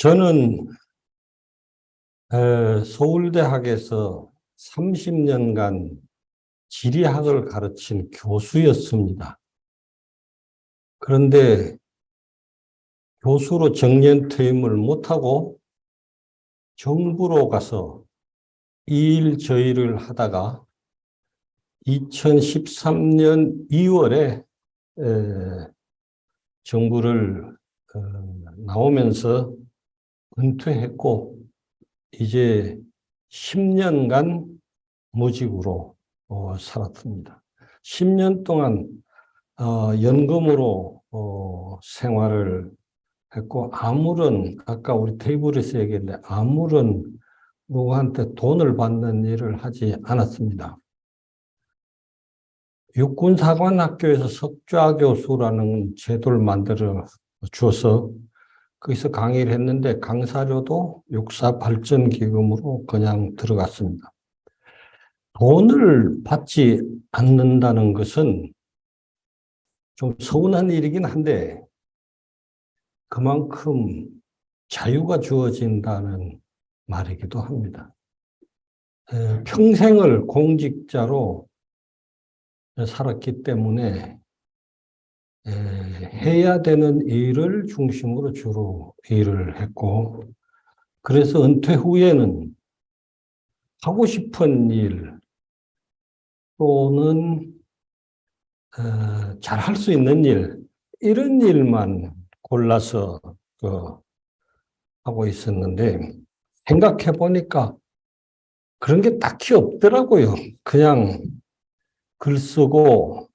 저는 서울대학에서 30년간 지리학을 가르친 교수였습니다. 그런데 교수로 정년퇴임을 못하고 정부로 가서 이 일 저 일을 하다가 2013년 2월에 정부를 나오면서 은퇴했고 이제 10년간 무직으로 살았습니다. 10년 동안 연금으로 생활을 했고 아까 우리 테이블에서 얘기했는데 아무런 누구한테 돈을 받는 일을 하지 않았습니다. 육군사관학교에서 석좌교수라는 제도를 만들어 주어서 거기서 강의를 했는데 강사료도 육사발전기금으로 그냥 들어갔습니다. 돈을 받지 않는다는 것은 좀 서운한 일이긴 한데 그만큼 자유가 주어진다는 말이기도 합니다. 평생을 공직자로 살았기 때문에 해야 되는 일을 중심으로 주로 일을 했고, 그래서 은퇴 후에는 하고 싶은 일 또는 잘 할 수 있는 일, 이런 일만 골라서 하고 있었는데 생각해 보니까 그런 게 딱히 없더라고요. 그냥 글 쓰고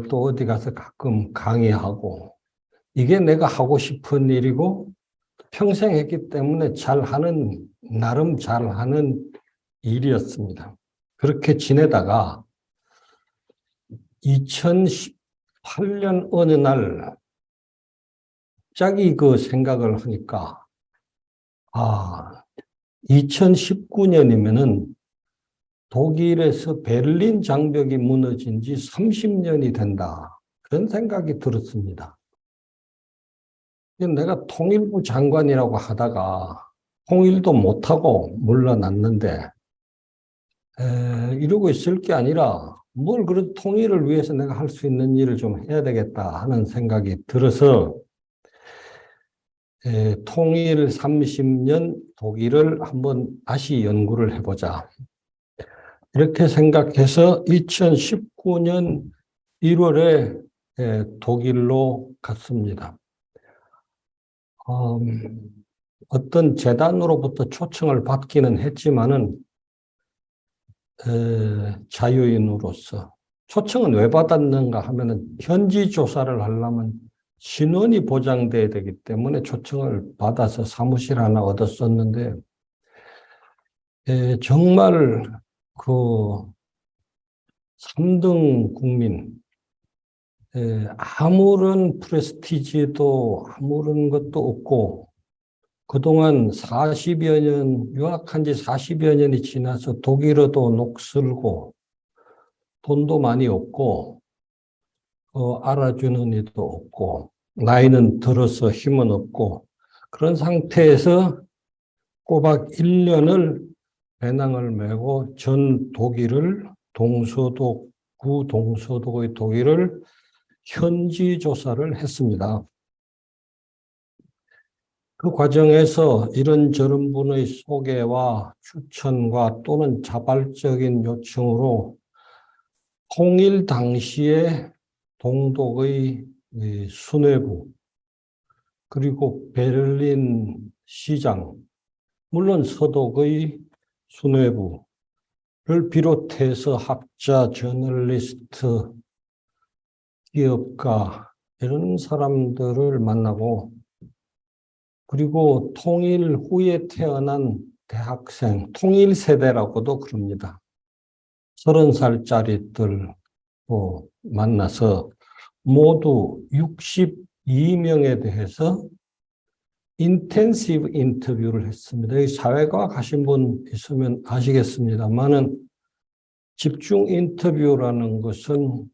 또 어디 가서 가끔 강의하고 이게 내가 하고 싶은 일이고 평생 했기 때문에 나름 잘하는 일이었습니다. 그렇게 지내다가 2018년 어느 날 갑자기 그 생각을 하니까 2019년이면은 독일에서 베를린 장벽이 무너진 지 30년이 된다. 그런 생각이 들었습니다. 내가 통일부 장관이라고 하다가 통일도 못하고 물러났는데 이러고 있을 게 아니라 뭘 그래도 통일을 위해서 내가 할 수 있는 일을 좀 해야 되겠다 하는 생각이 들어서 통일 30년 독일을 한번 다시 연구를 해보자. 이렇게 생각해서 2019년 1월에 독일로 갔습니다. 어떤 재단으로부터 초청을 받기는 했지만은 자유인으로서 초청은 왜 받았는가 하면은 현지 조사를 하려면 신원이 보장돼야 되기 때문에 초청을 받아서 사무실 하나 얻었었는데 정말 그 3등 국민 아무런 프레스티지도 아무런 것도 없고 그동안 40여 년 유학한 지 40여 년이 지나서 독일어도 녹슬고 돈도 많이 없고 알아주는 이도 없고 나이는 들어서 힘은 없고 그런 상태에서 꼬박 1년을 배낭을 메고 전 독일을 구동서독의 독일을 현지 조사를 했습니다. 그 과정에서 이런저런 분의 소개와 추천과 또는 자발적인 요청으로 통일 당시에 동독의 수뇌부 그리고 베를린 시장 물론 서독의 수뇌부를 비롯해서 학자, 저널리스트, 기업가 이런 사람들을 만나고 그리고 통일 후에 태어난 대학생, 통일 세대라고도 그럽니다. 30살짜리들 만나서 모두 62명에 대해서 인텐시브 인터뷰를 했습니다. 여기 사회과 가신 분 있으면 아시겠습니다만은 집중 인터뷰라는 것은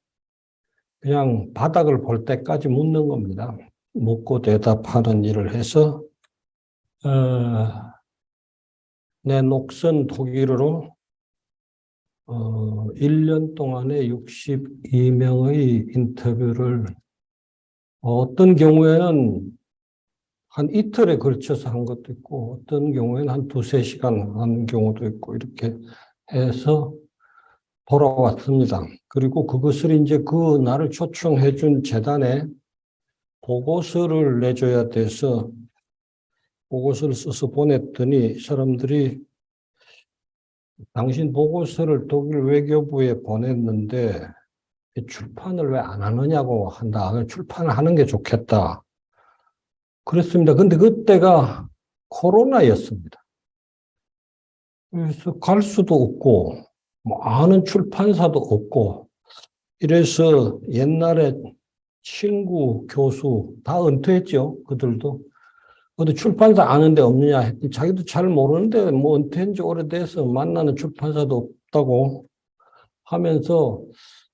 그냥 바닥을 볼 때까지 묻는 겁니다. 묻고 대답하는 일을 해서 어, 내 녹슨 독일어로 1년 동안에 62명의 인터뷰를 어떤 경우에는 한 이틀에 걸쳐서 한 것도 있고 어떤 경우에는 한 두세 시간 한 경우도 있고 이렇게 해서 돌아왔습니다. 그리고 그것을 이제 그 나를 초청해 준 재단에 보고서를 내줘야 돼서 보고서를 써서 보냈더니 사람들이 당신 보고서를 독일 외교부에 보냈는데 출판을 왜 안 하느냐고 한다. 출판을 하는 게 좋겠다. 그랬습니다. 근데 그때가 코로나였습니다. 그래서 갈 수도 없고, 뭐 아는 출판사도 없고, 이래서 옛날에 친구, 교수 다 은퇴했죠. 그들도. 근데 출판사 아는 데 없느냐 했더니 자기도 잘 모르는데 뭐 은퇴한 지 오래돼서 만나는 출판사도 없다고 하면서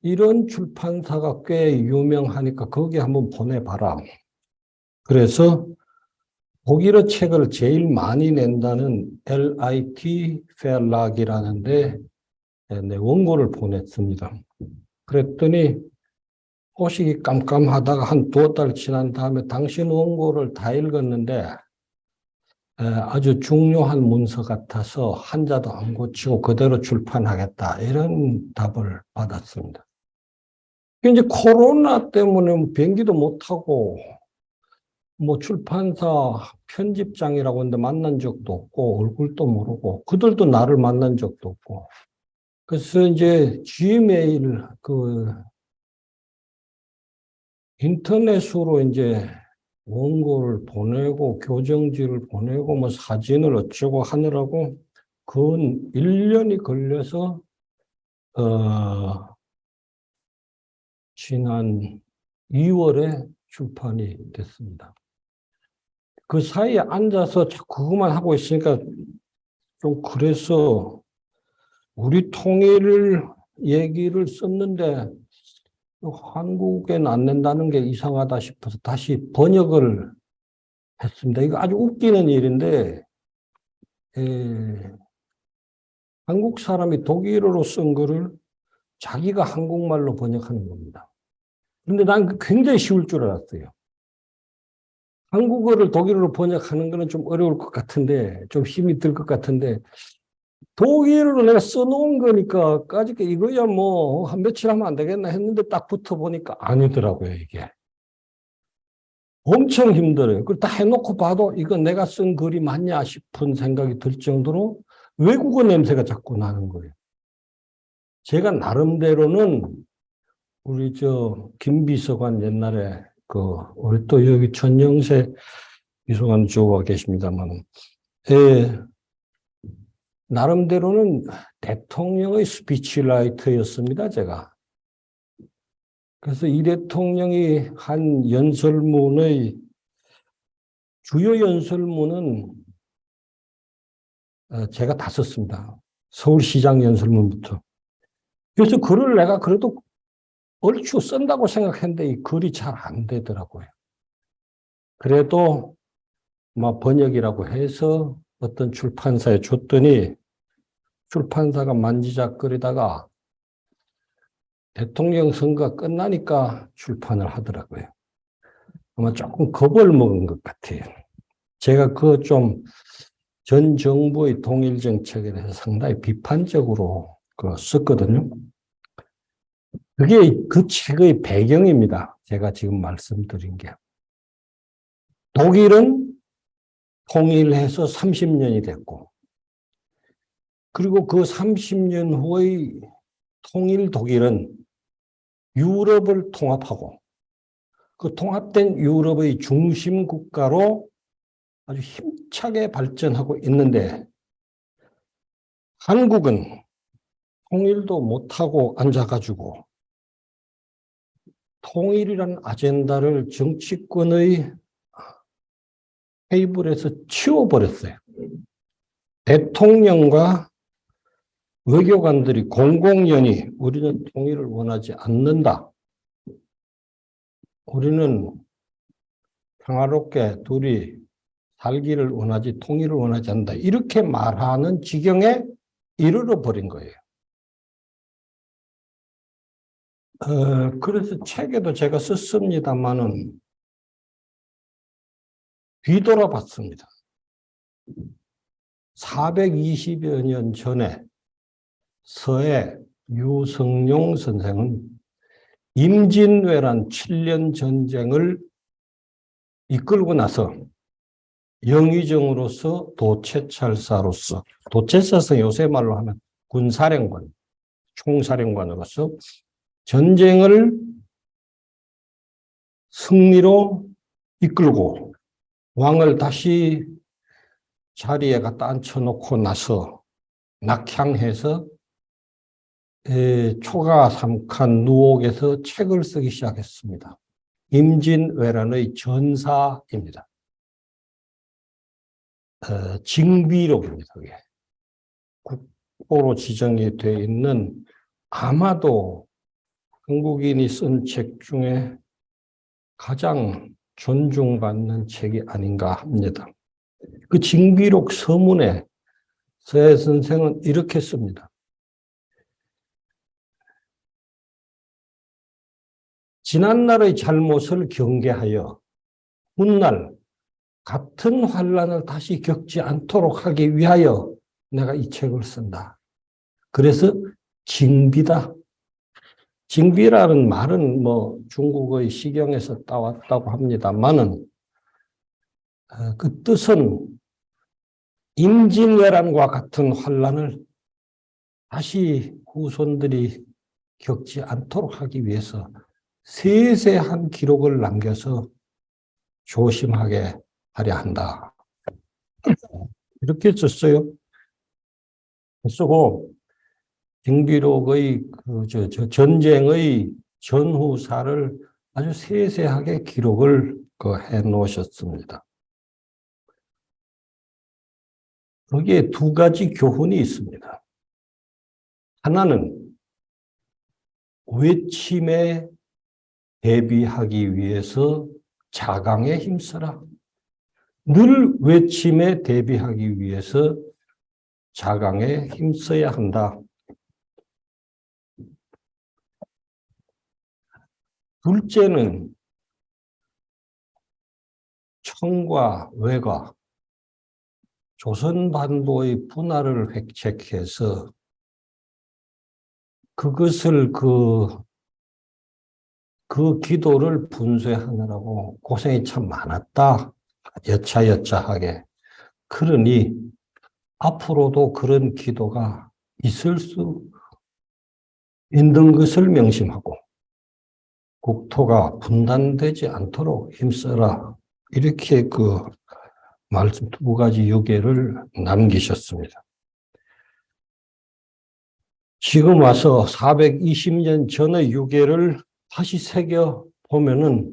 이런 출판사가 꽤 유명하니까 거기 한번 보내봐라. 그래서 독일어 책을 제일 많이 낸다는 LIT 펠락이라는데 내 원고를 보냈습니다. 그랬더니 호식이 깜깜하다가 한 두어 달 지난 다음에 당신 원고를 다 읽었는데 아주 중요한 문서 같아서 한자도 안 고치고 그대로 출판하겠다 이런 답을 받았습니다. 이제 코로나 때문에 비행기도 못 타고 뭐 출판사 편집장이라고 하는데 만난 적도 없고 얼굴도 모르고 그들도 나를 만난 적도 없고 그래서 이제 지메일 그 인터넷으로 이제 원고를 보내고 교정지를 보내고 뭐 사진을 어쩌고 하느라고 근 1년이 걸려서 지난 2월에 출판이 됐습니다. 그 사이에 앉아서 그것만 하고 있으니까 좀 그래서 우리 통일 얘기를 썼는데 한국엔 안 낸다는 게 이상하다 싶어서 다시 번역을 했습니다. 이거 아주 웃기는 일인데 한국 사람이 독일어로 쓴 거를 자기가 한국말로 번역하는 겁니다. 그런데 난 굉장히 쉬울 줄 알았어요. 한국어를 독일어로 번역하는 거는 좀 어려울 것 같은데 좀 힘이 들 것 같은데 독일어로 내가 써놓은 거니까 까짓 게 이거야 뭐 한 며칠 하면 안 되겠나 했는데 딱 붙어보니까 아니더라고요 이게. 엄청 힘들어요. 그걸 다 해놓고 봐도 이거 내가 쓴 글이 맞냐 싶은 생각이 들 정도로 외국어 냄새가 자꾸 나는 거예요. 제가 나름대로는 우리 김비서관 옛날에 우리 또 여기 천영세 비서관 주가 계십니다만, 나름대로는 대통령의 스피치라이터였습니다, 제가. 그래서 이 대통령이 한 연설문의 주요 연설문은 제가 다 썼습니다. 서울시장 연설문부터. 그래서 글을 내가 그래도 얼추 쓴다고 생각했는데 이 글이 잘 안 되더라고요. 그래도 뭐 번역이라고 해서 어떤 출판사에 줬더니 출판사가 만지작거리다가 대통령 선거가 끝나니까 출판을 하더라고요. 아마 조금 겁을 먹은 것 같아요. 제가 전 정부의 통일 정책에 대해서 상당히 비판적으로 썼거든요. 그게 그 책의 배경입니다. 제가 지금 말씀드린 게. 독일은 통일해서 30년이 됐고, 그리고 그 30년 후의 통일 독일은 유럽을 통합하고, 그 통합된 유럽의 중심 국가로 아주 힘차게 발전하고 있는데, 한국은 통일도 못하고 앉아가지고, 통일이라는 아젠다를 정치권의 테이블에서 치워버렸어요. 대통령과 외교관들이 공공연히 우리는 통일을 원하지 않는다. 우리는 평화롭게 둘이 살기를 원하지 통일을 원하지 않는다. 이렇게 말하는 지경에 이르러 버린 거예요. 그래서 책에도 제가 썼습니다마는 뒤돌아봤습니다. 420여 년 전에 서해 유성룡 선생은 임진왜란 7년 전쟁을 이끌고 나서 영의정으로서 도채찰사로서, 도채찰사 요새 말로 하면 군사령관, 총사령관으로서 전쟁을 승리로 이끌고 왕을 다시 자리에 갖다 앉혀놓고 나서 낙향해서 초가 삼칸 누옥에서 책을 쓰기 시작했습니다. 임진왜란의 전사입니다. 징비록입니다. 그게. 국보로 지정이 되어 있는 아마도 한국인이 쓴 책 중에 가장 존중받는 책이 아닌가 합니다. 그 징비록 서문에 서해 선생은 이렇게 씁니다. 지난날의 잘못을 경계하여 훗날 같은 환란을 다시 겪지 않도록 하기 위하여 내가 이 책을 쓴다. 그래서 징비다. 징비라는 말은 뭐 중국의 시경에서 따왔다고 합니다만은 그 뜻은 임진왜란과 같은 환란을 다시 후손들이 겪지 않도록 하기 위해서 세세한 기록을 남겨서 조심하게 하려 한다. 이렇게 썼어요. 쓰고 징비록의 전쟁의 전후사를 아주 세세하게 기록을 해 놓으셨습니다. 거기에 두 가지 교훈이 있습니다. 하나는 외침에 대비하기 위해서 자강에 힘써라. 늘 외침에 대비하기 위해서 자강에 힘써야 한다. 둘째는 청과 외과, 조선반도의 분화를 획책해서 그것을 그 기도를 분쇄하느라고 고생이 참 많았다. 여차여차하게. 그러니 앞으로도 그런 기도가 있을 수 있는 것을 명심하고 국토가 분단되지 않도록 힘써라. 이렇게 말씀 두 가지 유계를 남기셨습니다. 지금 와서 420년 전의 유계를 다시 새겨보면은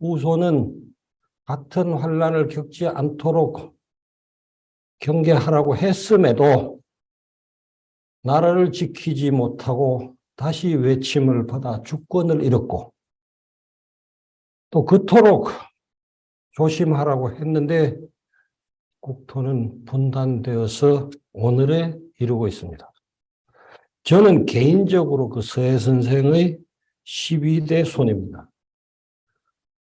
후손은 같은 환란을 겪지 않도록 경계하라고 했음에도 나라를 지키지 못하고 다시 외침을 받아 주권을 잃었고 또 그토록 조심하라고 했는데 국토는 분단되어서 오늘에 이르고 있습니다. 저는 개인적으로 그 서해 선생의 12대 손입니다.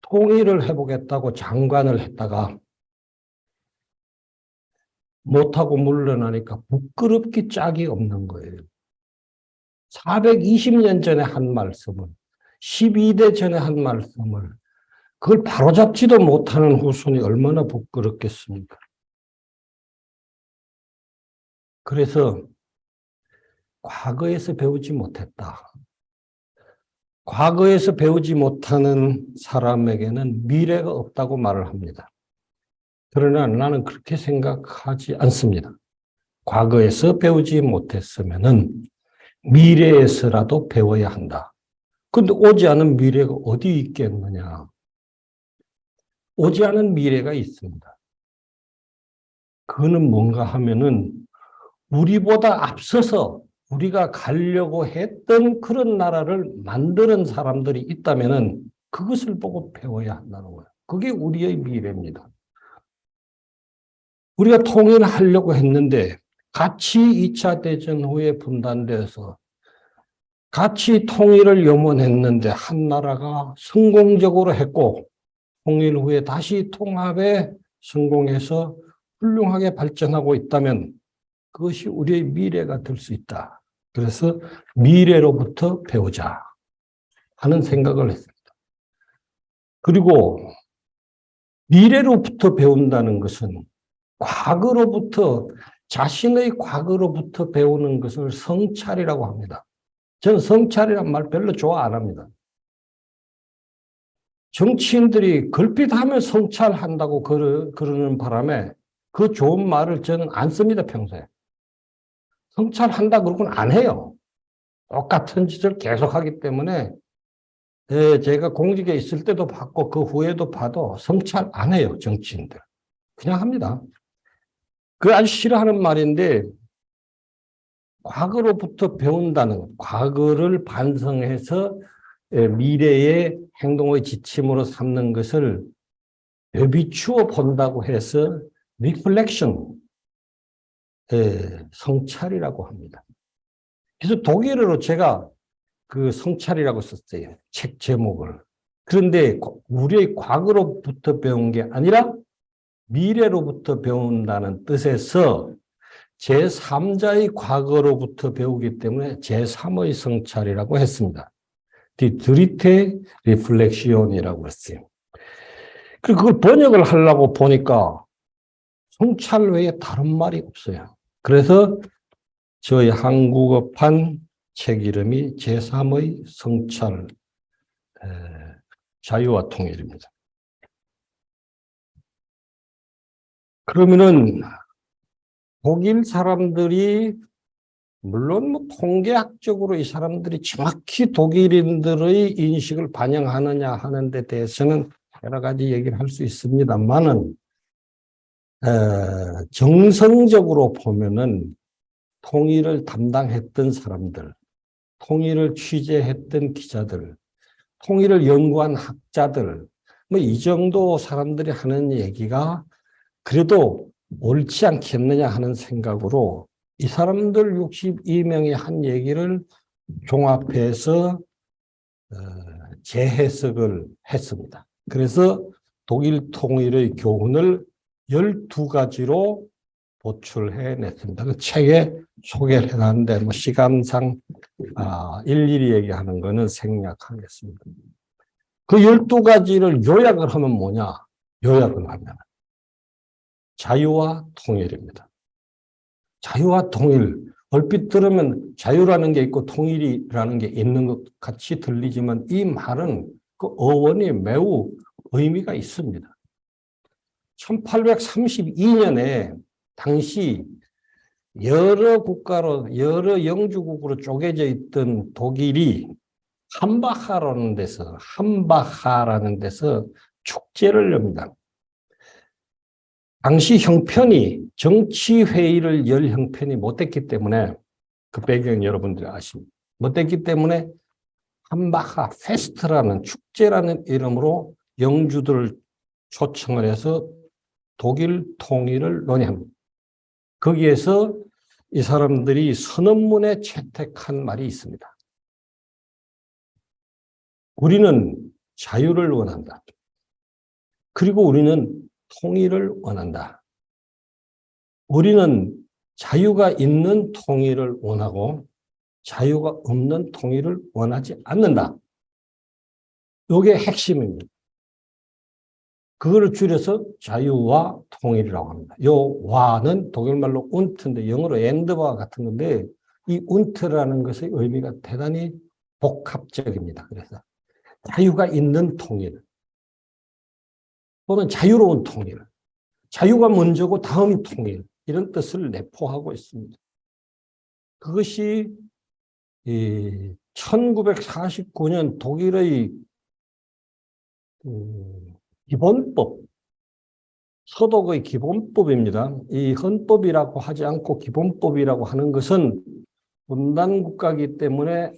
통일을 해보겠다고 장관을 했다가 못하고 물러나니까 부끄럽기 짝이 없는 거예요. 420년 전에 한 말씀을, 12대 전에 한 말씀을 그걸 바로잡지도 못하는 후손이 얼마나 부끄럽겠습니까? 그래서 과거에서 배우지 못했다. 과거에서 배우지 못하는 사람에게는 미래가 없다고 말을 합니다. 그러나 나는 그렇게 생각하지 않습니다. 과거에서 배우지 못했으면은 미래에서라도 배워야 한다. 그런데 오지 않은 미래가 어디 있겠느냐? 오지 않은 미래가 있습니다. 그거는 뭔가 하면은 우리보다 앞서서 우리가 가려고 했던 그런 나라를 만드는 사람들이 있다면은 그것을 보고 배워야 한다는 거예요. 그게 우리의 미래입니다. 우리가 통일하려고 했는데 같이 2차 대전 후에 분단돼서 같이 통일을 염원했는데 한 나라가 성공적으로 했고 통일 후에 다시 통합에 성공해서 훌륭하게 발전하고 있다면 그것이 우리의 미래가 될 수 있다. 그래서 미래로부터 배우자 하는 생각을 했습니다. 그리고 미래로부터 배운다는 것은 과거로부터 자신의 과거로부터 배우는 것을 성찰이라고 합니다. 저는 성찰이란 말 별로 좋아 안 합니다. 정치인들이 걸핏하면 성찰한다고 그러는 바람에 그 좋은 말을 저는 안 씁니다, 평소에. 성찰한다 그러고는 안 해요. 똑같은 짓을 계속하기 때문에 제가 공직에 있을 때도 봤고 그 후에도 봐도 성찰 안 해요, 정치인들. 그냥 합니다. 그 아주 싫어하는 말인데 과거로부터 배운다는 과거를 반성해서 미래의 행동의 지침으로 삼는 것을 비추어 본다고 해서 리플렉션, 성찰이라고 합니다. 그래서 독일어로 제가 그 성찰이라고 썼어요. 책 제목을. 그런데 우리의 과거로부터 배운 게 아니라 미래로부터 배운다는 뜻에서 제3자의 과거로부터 배우기 때문에 제3의 성찰이라고 했습니다. Die dritte Reflexion이라고 했어요. 그리고 그걸 번역을 하려고 보니까 성찰 외에 다른 말이 없어요. 그래서 저희 한국어판 책 이름이 제3의 성찰, 자유와 통일입니다. 그러면은 독일 사람들이 물론 뭐 통계학적으로 이 사람들이 정확히 독일인들의 인식을 반영하느냐 하는 데 대해서는 여러 가지 얘기를 할 수 있습니다만은 정성적으로 보면은 통일을 담당했던 사람들, 통일을 취재했던 기자들, 통일을 연구한 학자들, 뭐 이 정도 사람들이 하는 얘기가 그래도 옳지 않겠느냐 하는 생각으로 이 사람들 62명이 한 얘기를 종합해서 재해석을 했습니다. 그래서 독일 통일의 교훈을 12가지로 보충해냈습니다. 그 책에 소개를 해놨는데 뭐 시간상 일일이 얘기하는 거는 생략하겠습니다. 그 12가지를 요약을 하면 뭐냐? 요약을 하면 자유와 통일입니다. 자유와 통일. 얼핏 들으면 자유라는 게 있고 통일이라는 게 있는 것 같이 들리지만 이 말은 그 어원이 매우 의미가 있습니다. 1832년에 당시 여러 국가로, 여러 영주국으로 쪼개져 있던 독일이 함바하라는 데서 축제를 엽니다. 당시 형편이 정치회의를 열 형편이 못 됐기 때문에 그 배경 여러분들이 아십니다. 못 됐기 때문에 함바하 페스트라는 축제라는 이름으로 영주들을 초청을 해서 독일 통일을 논의합니다. 거기에서 이 사람들이 선언문에 채택한 말이 있습니다. 우리는 자유를 원한다. 그리고 우리는 통일을 원한다. 우리는 자유가 있는 통일을 원하고 자유가 없는 통일을 원하지 않는다. 이게 핵심입니다. 그거를 줄여서 자유와 통일이라고 합니다. 요 와는 독일말로 운트인데 영어로 엔드와 같은 건데 이 운트라는 것의 의미가 대단히 복합적입니다. 그래서 자유가 있는 통일 또는 자유로운 통일, 자유가 먼저고 다음이 통일 이런 뜻을 내포하고 있습니다. 그것이 1949년 독일의 기본법, 서독의 기본법입니다. 이 헌법이라고 하지 않고 기본법이라고 하는 것은 분단국가이기 때문에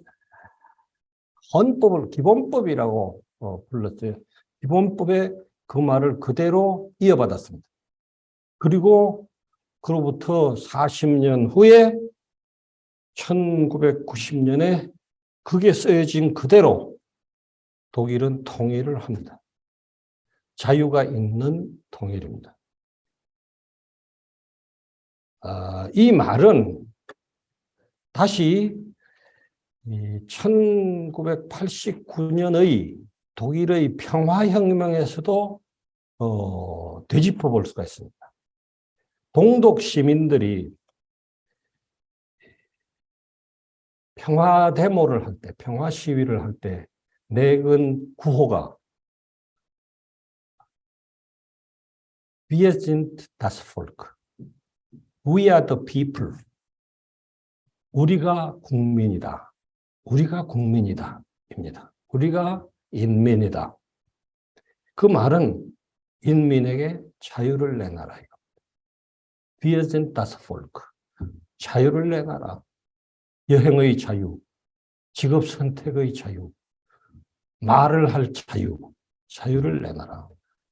헌법을 기본법이라고 불렀어요. 기본법에 그 말을 그대로 이어받았습니다. 그리고 그로부터 40년 후에 1990년에 그게 쓰여진 그대로 독일은 통일을 합니다. 자유가 있는 통일입니다. 이 말은 다시 1989년의 독일의 평화혁명에서도 되짚어 볼 수가 있습니다. 동독 시민들이 평화 데모를 할 때, 평화 시위를 할 때 내건 구호가 Wir sind das Volk. We are the people. 우리가 국민이다. 우리가 국민이다. 입니다. 우리가 인민이다. 그 말은 인민에게 자유를 내놔라. Wir sind das Volk. 자유를 내놔라. 여행의 자유, 직업 선택의 자유, 말을 할 자유, 자유를 내놔라.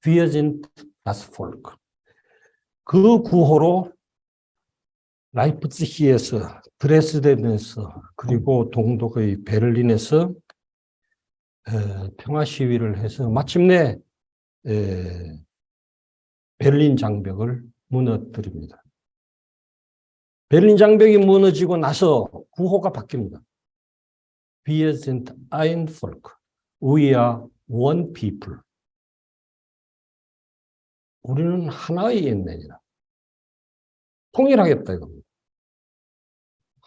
Wir sind das Volk. 그 구호로 라이프치히에서, 드레스덴에서, 그리고 동독의 베를린에서 평화 시위를 해서 마침내 베를린 장벽을 무너뜨립니다. 베를린 장벽이 무너지고 나서 구호가 바뀝니다. Wir sind ein Volk. We are one people. 우리는 하나의 인민이다. 통일하겠다 이겁니다.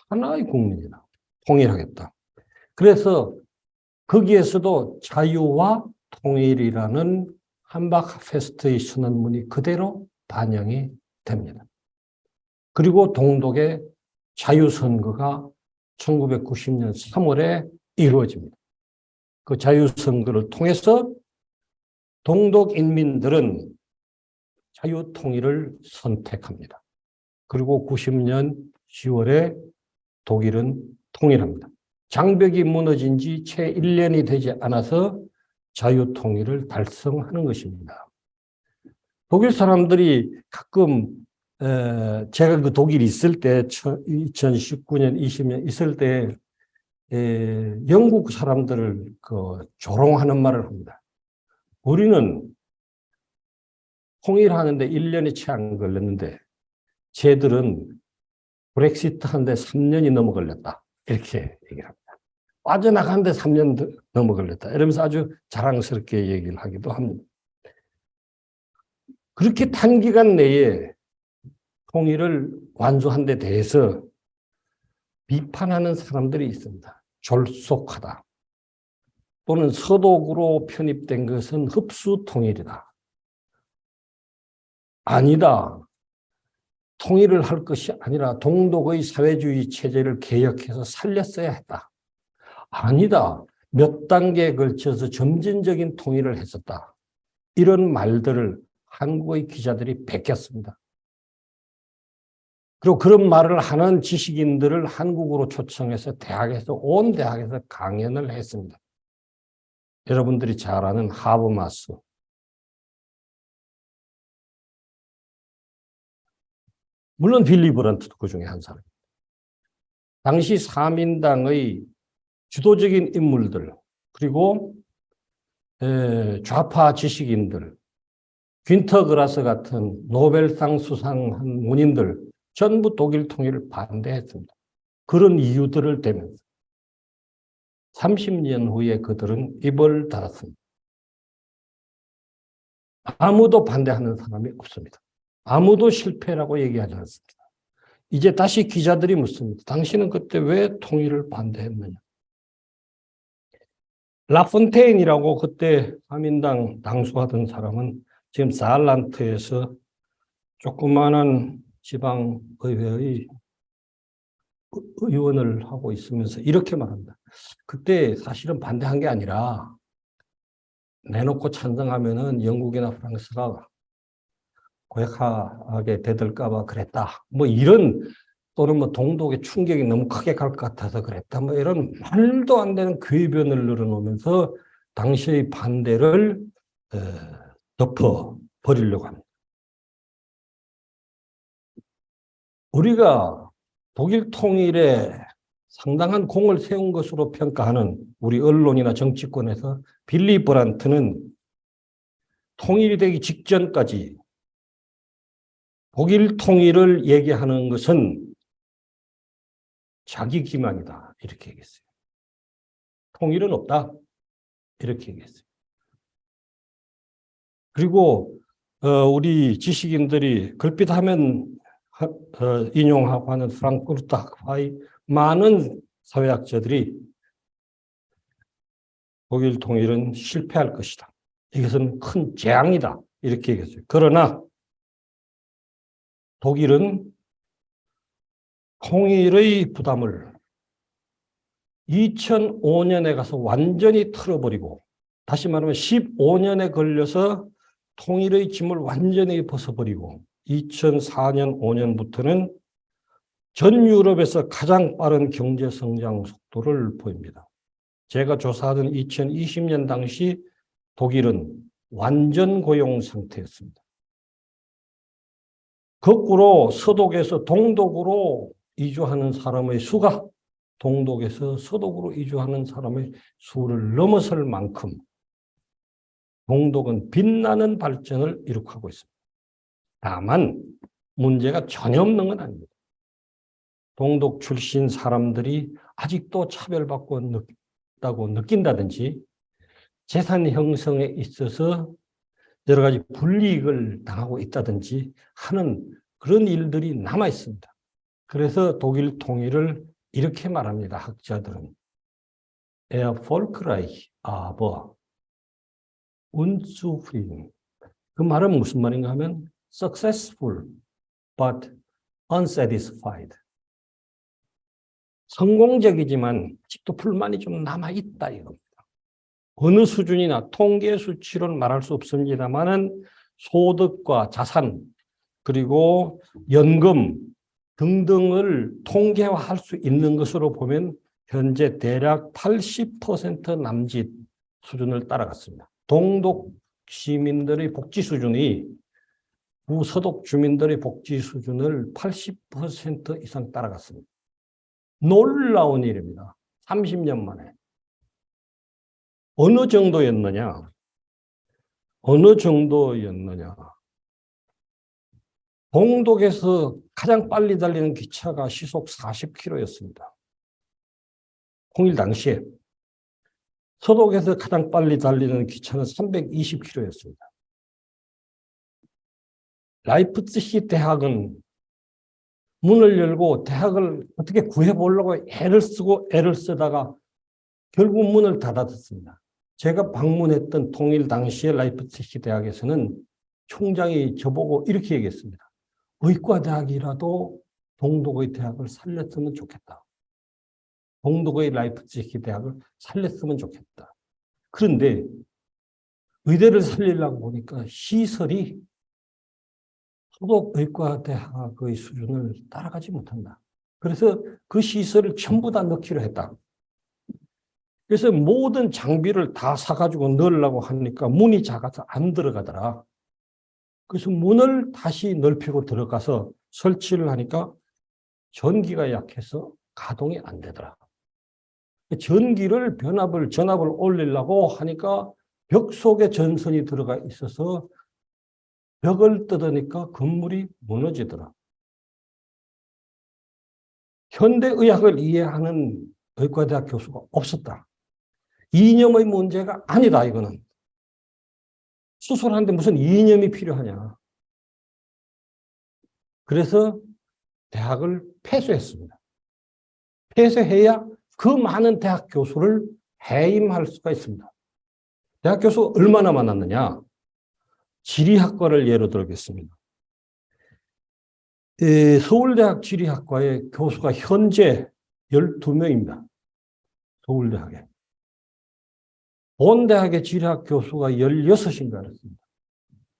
하나의 국민이다. 통일하겠다. 그래서 거기에서도 자유와 통일이라는 함박 페스트의 선언문이 그대로 반영이 됩니다. 그리고 동독의 자유선거가 1990년 3월에 이루어집니다. 그 자유선거를 통해서 동독 인민들은 자유통일을 선택합니다. 그리고 90년 10월에 독일은 통일합니다. 장벽이 무너진 지 채 1년이 되지 않아서 자유통일을 달성하는 것입니다. 독일 사람들이 가끔 제가 그 독일에 있을 때 2019년 20년 있을 때 영국 사람들을 조롱하는 말을 합니다. 우리는 통일하는데 1년이 채 안 걸렸는데 쟤들은 브렉시트 하는데 3년이 넘어 걸렸다. 이렇게 얘기를 합니다. 빠져나가는데 3년 넘어 걸렸다. 이러면서 아주 자랑스럽게 얘기를 하기도 합니다. 그렇게 단기간 내에 통일을 완수한 데 대해서 비판하는 사람들이 있습니다. 졸속하다. 또는 서독으로 편입된 것은 흡수 통일이다. 아니다. 통일을 할 것이 아니라 동독의 사회주의 체제를 개혁해서 살렸어야 했다. 아니다. 몇 단계에 걸쳐서 점진적인 통일을 했었다. 이런 말들을 한국의 기자들이 베꼈습니다. 그리고 그런 말을 하는 지식인들을 한국으로 초청해서 온 대학에서 강연을 했습니다. 여러분들이 잘 아는 하버마스. 물론 빌리 브란트도 그 중에 한 사람입니다. 당시 사민당의 주도적인 인물들, 그리고 좌파 지식인들, 귄터 그라스 같은 노벨상 수상한 문인들 전부 독일 통일을 반대했습니다. 그런 이유들을 대면서 30년 후에 그들은 입을 닫았습니다. 아무도 반대하는 사람이 없습니다. 아무도 실패라고 얘기하지 않습니다. 이제 다시 기자들이 묻습니다. 당신은 그때 왜 통일을 반대했느냐? 라폰테인이라고 그때 사민당 당수하던 사람은 지금 사알란트에서 조그마한 지방의회의 의원을 하고 있으면서 이렇게 말합니다. 그때 사실은 반대한 게 아니라 내놓고 찬성하면은 영국이나 프랑스가 고약하게 대들까봐 그랬다. 뭐 이런, 또는 뭐 동독의 충격이 너무 크게 갈 것 같아서 그랬다. 뭐 이런 말도 안 되는 궤변을 늘어놓으면서 당시의 반대를 덮어 버리려고 합니다. 우리가 독일 통일에 상당한 공을 세운 것으로 평가하는 우리 언론이나 정치권에서 빌리 브란트는 통일이 되기 직전까지 독일 통일을 얘기하는 것은 자기 기만이다. 이렇게 얘기했어요. 통일은 없다. 이렇게 얘기했어요. 그리고 우리 지식인들이 글빛하면 인용하고 하는 프랑크푸르트 학파의 많은 사회학자들이 독일 통일은 실패할 것이다. 이것은 큰 재앙이다. 이렇게 얘기했어요. 그러나 독일은 통일의 부담을 2005년에 가서 완전히 틀어버리고, 다시 말하면 15년에 걸려서 통일의 짐을 완전히 벗어버리고 2004년, 5년부터는 전 유럽에서 가장 빠른 경제 성장 속도를 보입니다. 제가 조사하던 2020년 당시 독일은 완전 고용 상태였습니다. 거꾸로 서독에서 동독으로 이주하는 사람의 수가 동독에서 서독으로 이주하는 사람의 수를 넘어설 만큼 동독은 빛나는 발전을 이룩하고 있습니다. 다만 문제가 전혀 없는 건 아닙니다. 동독 출신 사람들이 아직도 차별받고 있다고 느낀다든지 재산 형성에 있어서 여러 가지 불이익을 당하고 있다든지 하는 그런 일들이 남아 있습니다. 그래서 독일 통일을 이렇게 말합니다. 학자들은 Erfolgreich, aber unzufrieden. 그 말은 무슨 말인가 하면 successful but unsatisfied. 성공적이지만 아직도 불만이 좀 남아있다 이겁니다. 어느 수준이나 통계 수치로는 말할 수 없습니다만은 소득과 자산 그리고 연금 등등을 통계화할 수 있는 것으로 보면 현재 대략 80% 남짓 수준을 따라갔습니다. 동독 시민들의 복지 수준이 부서독 주민들의 복지 수준을 80% 이상 따라갔습니다. 놀라운 일입니다. 30년 만에. 어느 정도였느냐? 어느 정도였느냐? 동독에서 가장 빨리 달리는 기차가 시속 40km였습니다. 통일 당시에. 서독에서 가장 빨리 달리는 기차는 320km였습니다. 라이프치히 대학은 문을 열고 대학을 어떻게 구해보려고 애를 쓰고 애를 쓰다가 결국 문을 닫았습니다. 제가 방문했던 통일 당시의 라이프치히 대학에서는 총장이 저보고 이렇게 얘기했습니다. 의과대학이라도 동독의 대학을 살렸으면 좋겠다. 동독의 라이프치히 대학을 살렸으면 좋겠다. 그런데 의대를 살리려고 보니까 시설이 소독 의과대학의 수준을 따라가지 못한다. 그래서 그 시설을 전부 다 넣기로 했다. 그래서 모든 장비를 다 사가지고 넣으려고 하니까 문이 작아서 안 들어가더라. 그래서 문을 다시 넓히고 들어가서 설치를 하니까 전기가 약해서 가동이 안 되더라. 전기를 전압을 올리려고 하니까 벽 속에 전선이 들어가 있어서 벽을 뜯으니까 건물이 무너지더라. 현대의학을 이해하는 의과대학 교수가 없었다. 이념의 문제가 아니다, 이거는. 수술하는데 무슨 이념이 필요하냐. 그래서 대학을 폐쇄했습니다. 폐쇄해야 그 많은 대학 교수를 해임할 수가 있습니다. 대학 교수 얼마나 많았느냐. 지리학과를 예로 들겠습니다. 서울대학 지리학과의 교수가 현재 12명입니다. 서울대학에. 본대학의 지리학 교수가 16인가 그랬습니다.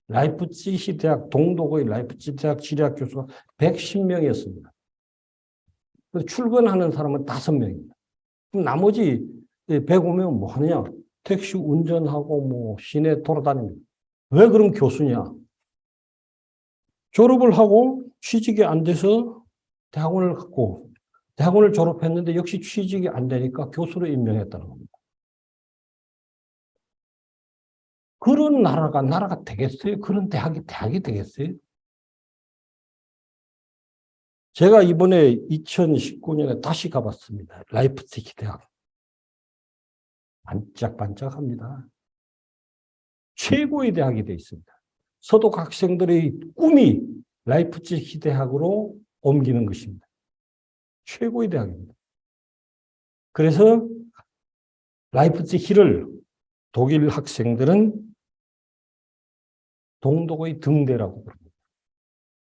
라이프치히 대학, 동독의 라이프치히 대학 지리학 교수가 110명이었습니다. 출근하는 사람은 5명입니다. 그럼 나머지 105명은 뭐 하느냐? 택시 운전하고 뭐 시내 돌아다닙니다. 왜 그럼 교수냐? 졸업을 하고 취직이 안 돼서 대학원을 졸업했는데 역시 취직이 안 되니까 교수로 임명했다는 겁니다. 그런 나라가 되겠어요? 그런 대학이 되겠어요? 제가 이번에 2019년에 다시 가봤습니다. 라이프치히 대학. 반짝반짝합니다. 최고의 대학이 되어 있습니다. 서독 학생들의 꿈이 라이프치히 대학으로 옮기는 것입니다. 최고의 대학입니다. 그래서 라이프치히를 독일 학생들은 동독의 등대라고 부릅니다.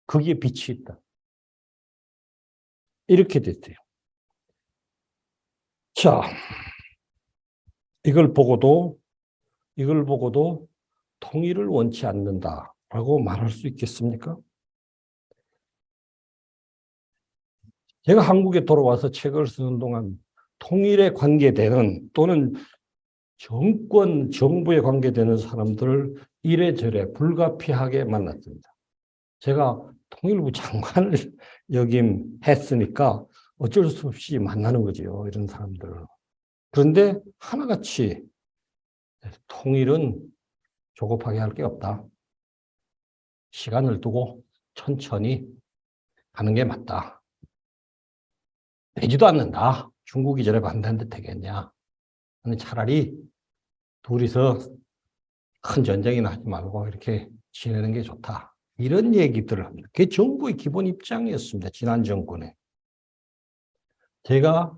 거기에 빛이 있다. 이렇게 됐어요. 자, 이걸 보고도 통일을 원치 않는다라고 말할 수 있겠습니까? 제가 한국에 돌아와서 책을 쓰는 동안 통일에 관계되는 또는 정부에 관계되는 사람들을 이래저래 불가피하게 만났습니다. 제가 통일부 장관을 역임했으니까 어쩔 수 없이 만나는 거죠, 이런 사람들을. 그런데 하나같이 통일은 조급하게 할 게 없다. 시간을 두고 천천히 가는 게 맞다. 되지도 않는다. 중국이 저래 반대하는데 되겠냐. 차라리 둘이서 큰 전쟁이나 하지 말고 이렇게 지내는 게 좋다. 이런 얘기들을 합니다. 그게 정부의 기본 입장이었습니다. 지난 정권에. 제가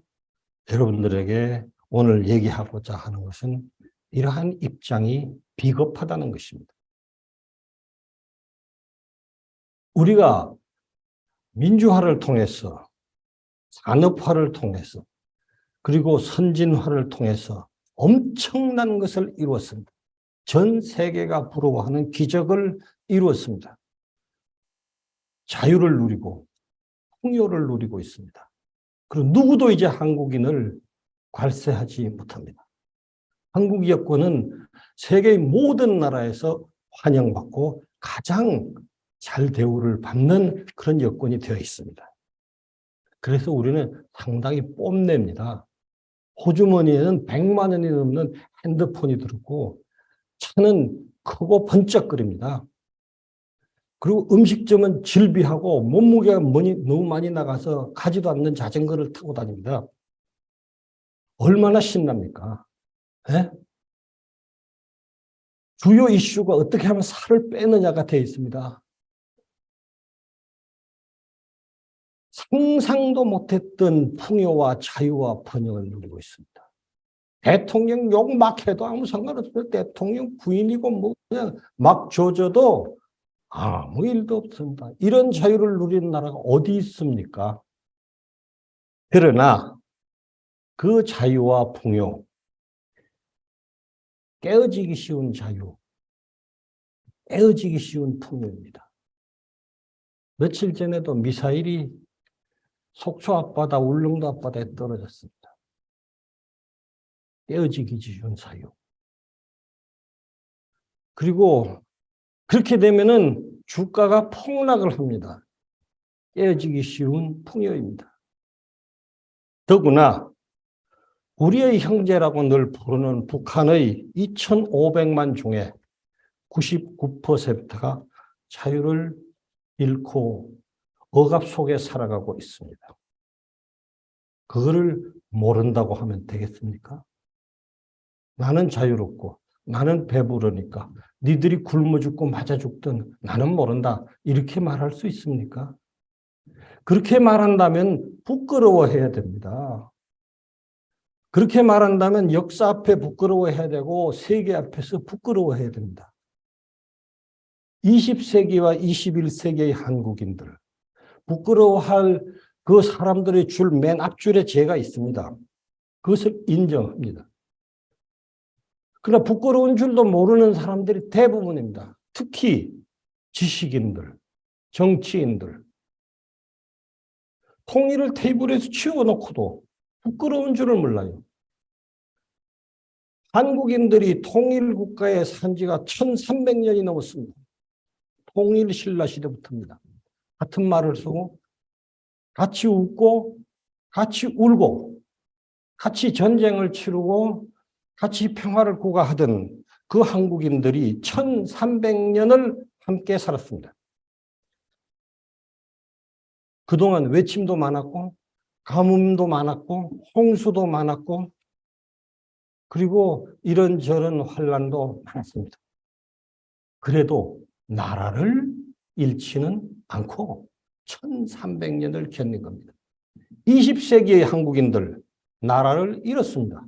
여러분들에게 오늘 얘기하고자 하는 것은 이러한 입장이 비겁하다는 것입니다. 우리가 민주화를 통해서 산업화를 통해서 그리고 선진화를 통해서 엄청난 것을 이루었습니다. 전 세계가 부러워하는 기적을 이루었습니다. 자유를 누리고 풍요를 누리고 있습니다. 그리고 누구도 이제 한국인을 괄세하지 못합니다. 한국 여권은 세계의 모든 나라에서 환영받고 가장 잘 대우를 받는 그런 여건이 되어 있습니다. 그래서 우리는 상당히 뽐냅니다. 호주머니에는 100만 원이 넘는 핸드폰이 들었고 차는 크고 번쩍거립니다. 그리고 음식점은 질비하고 몸무게가 너무 많이 나가서 가지도 않는 자전거를 타고 다닙니다. 얼마나 신납니까? 에? 주요 이슈가 어떻게 하면 살을 빼느냐가 되어 있습니다. 상상도 못했던 풍요와 자유와 번영을 누리고 있습니다. 대통령 욕 막 해도 아무 상관없어요. 대통령 부인이고 뭐 그냥 막 조져도 아무 일도 없습니다. 이런 자유를 누리는 나라가 어디 있습니까? 그러나 그 자유와 풍요, 깨어지기 쉬운 자유, 깨어지기 쉬운 풍요입니다. 며칠 전에도 미사일이 속초 앞바다, 울릉도 앞바다에 떨어졌습니다. 깨어지기 쉬운 자유. 그리고 그렇게 되면은 주가가 폭락을 합니다. 깨어지기 쉬운 풍요입니다. 더구나 우리의 형제라고 늘 부르는 북한의 2,500만 중에 99%가 자유를 잃고 억압 속에 살아가고 있습니다. 그거를 모른다고 하면 되겠습니까? 나는 자유롭고 나는 배부르니까 니들이 굶어 죽고 맞아 죽든 나는 모른다. 이렇게 말할 수 있습니까? 그렇게 말한다면 부끄러워해야 됩니다. 그렇게 말한다면 역사 앞에 부끄러워해야 되고 세계 앞에서 부끄러워해야 됩니다. 20세기와 21세기의 한국인들, 부끄러워할 그 사람들의 줄 맨 앞줄에 제가 있습니다. 그것을 인정합니다. 그러나 부끄러운 줄도 모르는 사람들이 대부분입니다. 특히 지식인들, 정치인들. 통일을 테이블에서 치워놓고도 부끄러운 줄을 몰라요. 한국인들이 통일국가에 산 지가 1300년이 넘었습니다. 통일신라 시대부터입니다. 같은 말을 쓰고 같이 웃고 같이 울고 같이 전쟁을 치르고 같이 평화를 구가하던 그 한국인들이 1300년을 함께 살았습니다. 그동안 외침도 많았고 가뭄도 많았고 홍수도 많았고 그리고 이런저런 환란도 많았습니다. 그래도 나라를 잃지는 않고 1300년을 견딘 겁니다. 20세기의 한국인들 나라를 잃었습니다.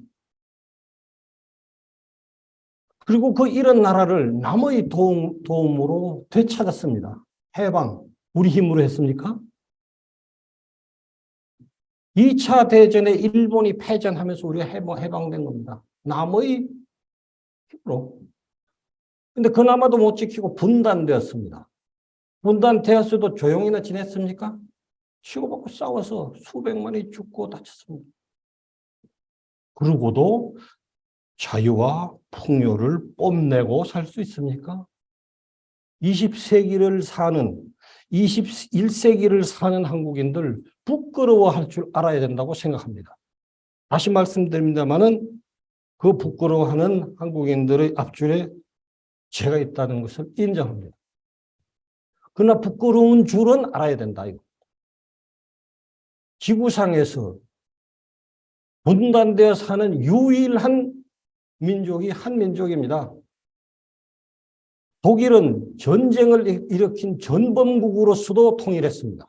그리고 그 잃은 나라를 남의 도움으로 되찾았습니다. 해방, 우리 힘으로 했습니까? 2차 대전에 일본이 패전하면서 우리가 해방된 겁니다. 남의 힘으로. 근데 그나마도 못 지키고 분단되었습니다. 분단되었어도 조용히나 지냈습니까? 치고받고 싸워서 수백만이 죽고 다쳤습니다. 그러고도 자유와 풍요를 뽐내고 살 수 있습니까? 20세기를 사는, 21세기를 사는 한국인들 부끄러워할 줄 알아야 된다고 생각합니다. 다시 말씀드립니다만은 그 부끄러워하는 한국인들의 앞줄에 제가 있다는 것을 인정합니다. 그러나 부끄러운 줄은 알아야 된다. 이거. 지구상에서 분단되어 사는 유일한 민족이 한민족입니다. 독일은 전쟁을 일으킨 전범국으로서도 통일했습니다.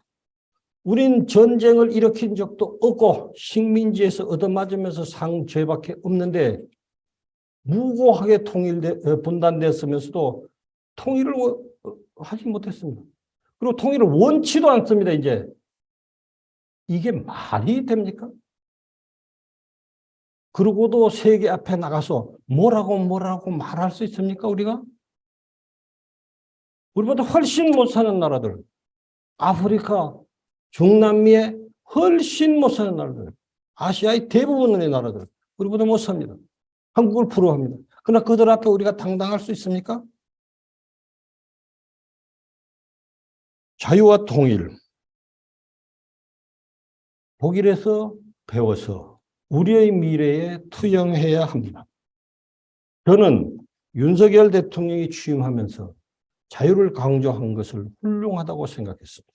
우린 전쟁을 일으킨 적도 없고 식민지에서 얻어맞으면서 산 죄밖에 없는데 무고하게 분단됐으면서도 통일을 하지 못했습니다. 그리고 통일을 원치도 않습니다. 이제 이게 말이 됩니까? 그러고도 세계 앞에 나가서 뭐라고 말할 수 있습니까? 우리가? 우리보다 훨씬 못 사는 나라들, 아프리카, 중남미에 훨씬 못 사는 나라들, 아시아의 대부분의 나라들, 우리보다 못 삽니다. 한국을 부러워합니다. 그러나 그들 앞에 우리가 당당할 수 있습니까? 자유와 통일, 독일에서 배워서 우리의 미래에 투영해야 합니다. 저는 윤석열 대통령이 취임하면서 자유를 강조한 것을 훌륭하다고 생각했습니다.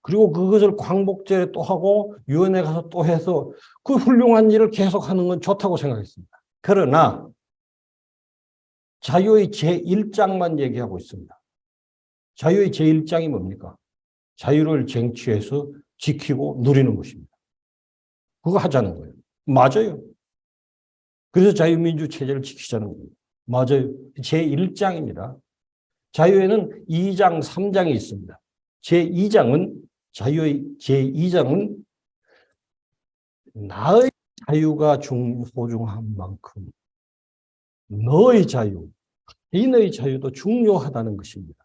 그리고 그것을 광복절에 또 하고 유엔에 가서 또 해서 그 훌륭한 일을 계속하는 건 좋다고 생각했습니다. 그러나 자유의 제1장만 얘기하고 있습니다. 자유의 제1장이 뭡니까? 자유를 쟁취해서 지키고 누리는 것입니다. 그거 하자는 거예요. 맞아요. 그래서 자유민주 체제를 지키자는 겁니다. 맞아요. 제1장입니다. 자유에는 2장, 3장이 있습니다. 제2장은 자유의 제2장은 나의 자유가 소중한 만큼 너의 자유, 개인의 자유도 중요하다는 것입니다.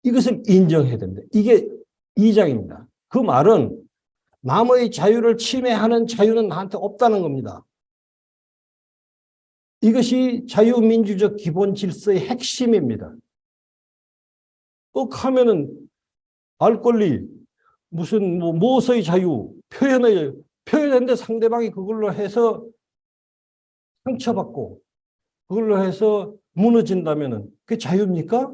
이것을 인정해야 됩니다. 이게 2장입니다. 그 말은 남의 자유를 침해하는 자유는 나한테 없다는 겁니다. 이것이 자유민주적 기본 질서의 핵심입니다. 하면은 알 권리, 무슨 무엇의 자유, 표현했는데 상대방이 그걸로 해서 상처받고 그걸로 해서 무너진다면은 그게 자유입니까?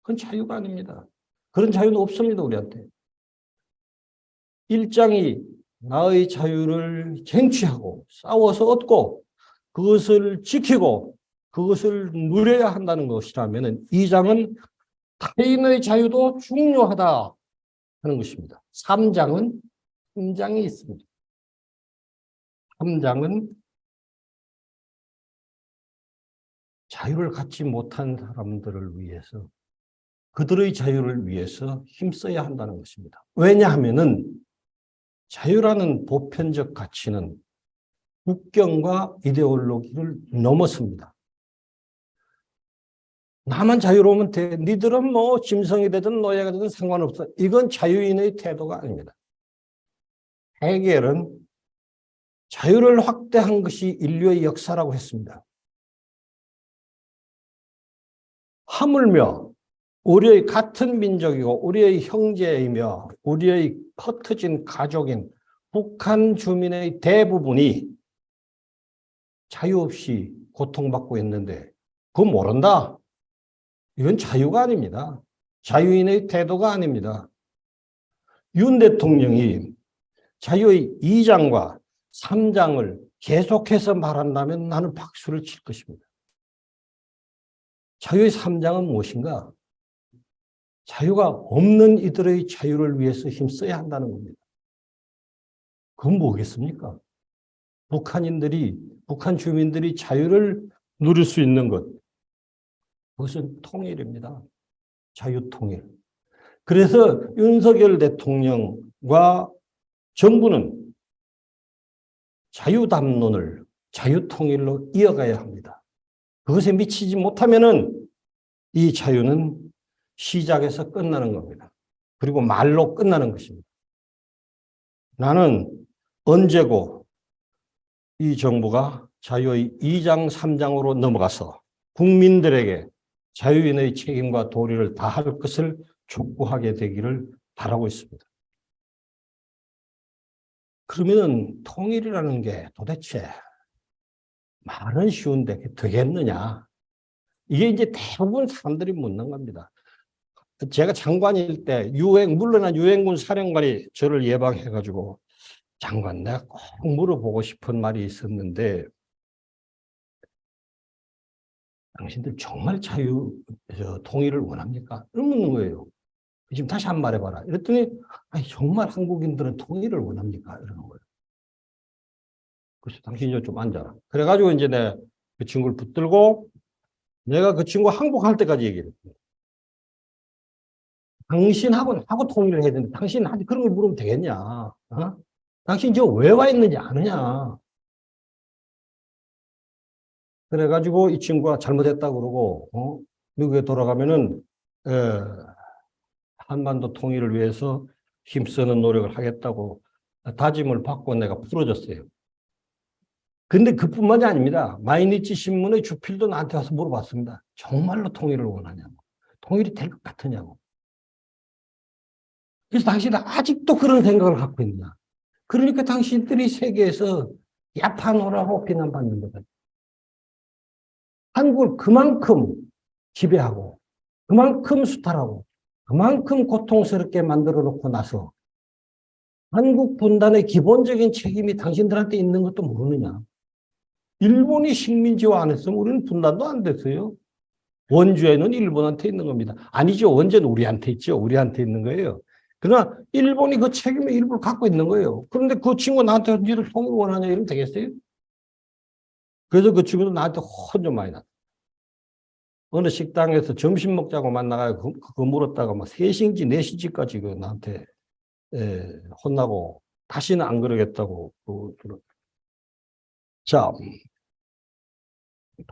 그건 자유가 아닙니다. 그런 자유는 없습니다, 우리한테. 1장이 나의 자유를 쟁취하고 싸워서 얻고 그것을 지키고 그것을 누려야 한다는 것이라면 2장은 타인의 자유도 중요하다 하는 것입니다. 3장은 있습니다. 3장은 자유를 갖지 못한 사람들을 위해서 그들의 자유를 위해서 힘써야 한다는 것입니다. 왜냐하면은 자유라는 보편적 가치는 국경과 이데올로기를 넘어섭니다. 나만 자유로우면 돼. 니들은 뭐 짐승이 되든 노예가 되든 상관없어. 이건 자유인의 태도가 아닙니다. 헤겔은 자유를 확대한 것이 인류의 역사라고 했습니다. 하물며 우리의 같은 민족이고 우리의 형제이며 우리의 흩어진 가족인 북한 주민의 대부분이 자유 없이 고통받고 있는데 그거 모른다? 이건 자유가 아닙니다. 자유인의 태도가 아닙니다. 윤 대통령이 자유의 2장과 3장을 계속해서 말한다면 나는 박수를 칠 것입니다. 자유의 3장은 무엇인가? 자유가 없는 이들의 자유를 위해서 힘써야 한다는 겁니다. 그건 뭐겠습니까? 북한 주민들이 자유를 누릴 수 있는 것. 그것은 통일입니다. 자유통일. 그래서 윤석열 대통령과 정부는 자유담론을 자유통일로 이어가야 합니다. 그것에 미치지 못하면은 이 자유는 시작에서 끝나는 겁니다. 그리고 말로 끝나는 것입니다. 나는 언제고 이 정부가 자유의 2장, 3장으로 넘어가서 국민들에게 자유인의 책임과 도리를 다할 것을 촉구하게 되기를 바라고 있습니다. 그러면 통일이라는 게 도대체 말은 쉬운데 되겠느냐? 이게 이제 대부분 사람들이 묻는 겁니다. 제가 장관일 때 물러난 유엔군 사령관이 저를 예방해가지고 장관 내가 꼭 물어보고 싶은 말이 있었는데 당신들 정말 통일을 원합니까? 이러는 거예요. 지금 다시 한 번 말해봐라. 이랬더니 아니, 정말 한국인들은 통일을 원합니까? 이러는 거예요. 그래서 당신이 좀 앉아라. 그래가지고 이제 내가 그 친구를 붙들고 내가 그 친구 항복할 때까지 얘기를 했어요. 당신하고 통일을 해야 되는데 당신한테 그런 걸 물으면 되겠냐? 어? 당신 저 왜 와 있는지 아느냐? 그래가지고 이 친구가 잘못했다고 그러고 미국에 돌아가면은 한반도 통일을 위해서 힘쓰는 노력을 하겠다고 다짐을 받고 내가 풀어줬어요. 근데 그뿐만이 아닙니다. 마이니치 신문의 주필도 나한테 와서 물어봤습니다. 정말로 통일을 원하냐고. 통일이 될 것 같으냐고. 그래서 당신은 아직도 그런 생각을 갖고 있냐. 그러니까 당신들이 세계에서 야파노라고 비난받는 거다. 한국을 그만큼 지배하고 그만큼 수탈하고 그만큼 고통스럽게 만들어 놓고 나서 한국 분단의 기본적인 책임이 당신들한테 있는 것도 모르느냐. 일본이 식민지화 안 했으면 우리는 분단도 안 됐어요. 원주에는 일본한테 있는 겁니다. 아니죠. 원주는 우리한테 있죠. 우리한테 있는 거예요. 그러나 일본이 그 책임의 일부를 갖고 있는 거예요. 그런데 그 친구 나한테 니를 통일 원하냐 이러면 되겠어요? 그래서 그 친구도 나한테 혼좀 많이 났어요. 어느 식당에서 점심 먹자고 만나가지고 그거 물었다가 막 3시인지 4시까지 그 나한테 혼나고 다시는 안 그러겠다고. 자,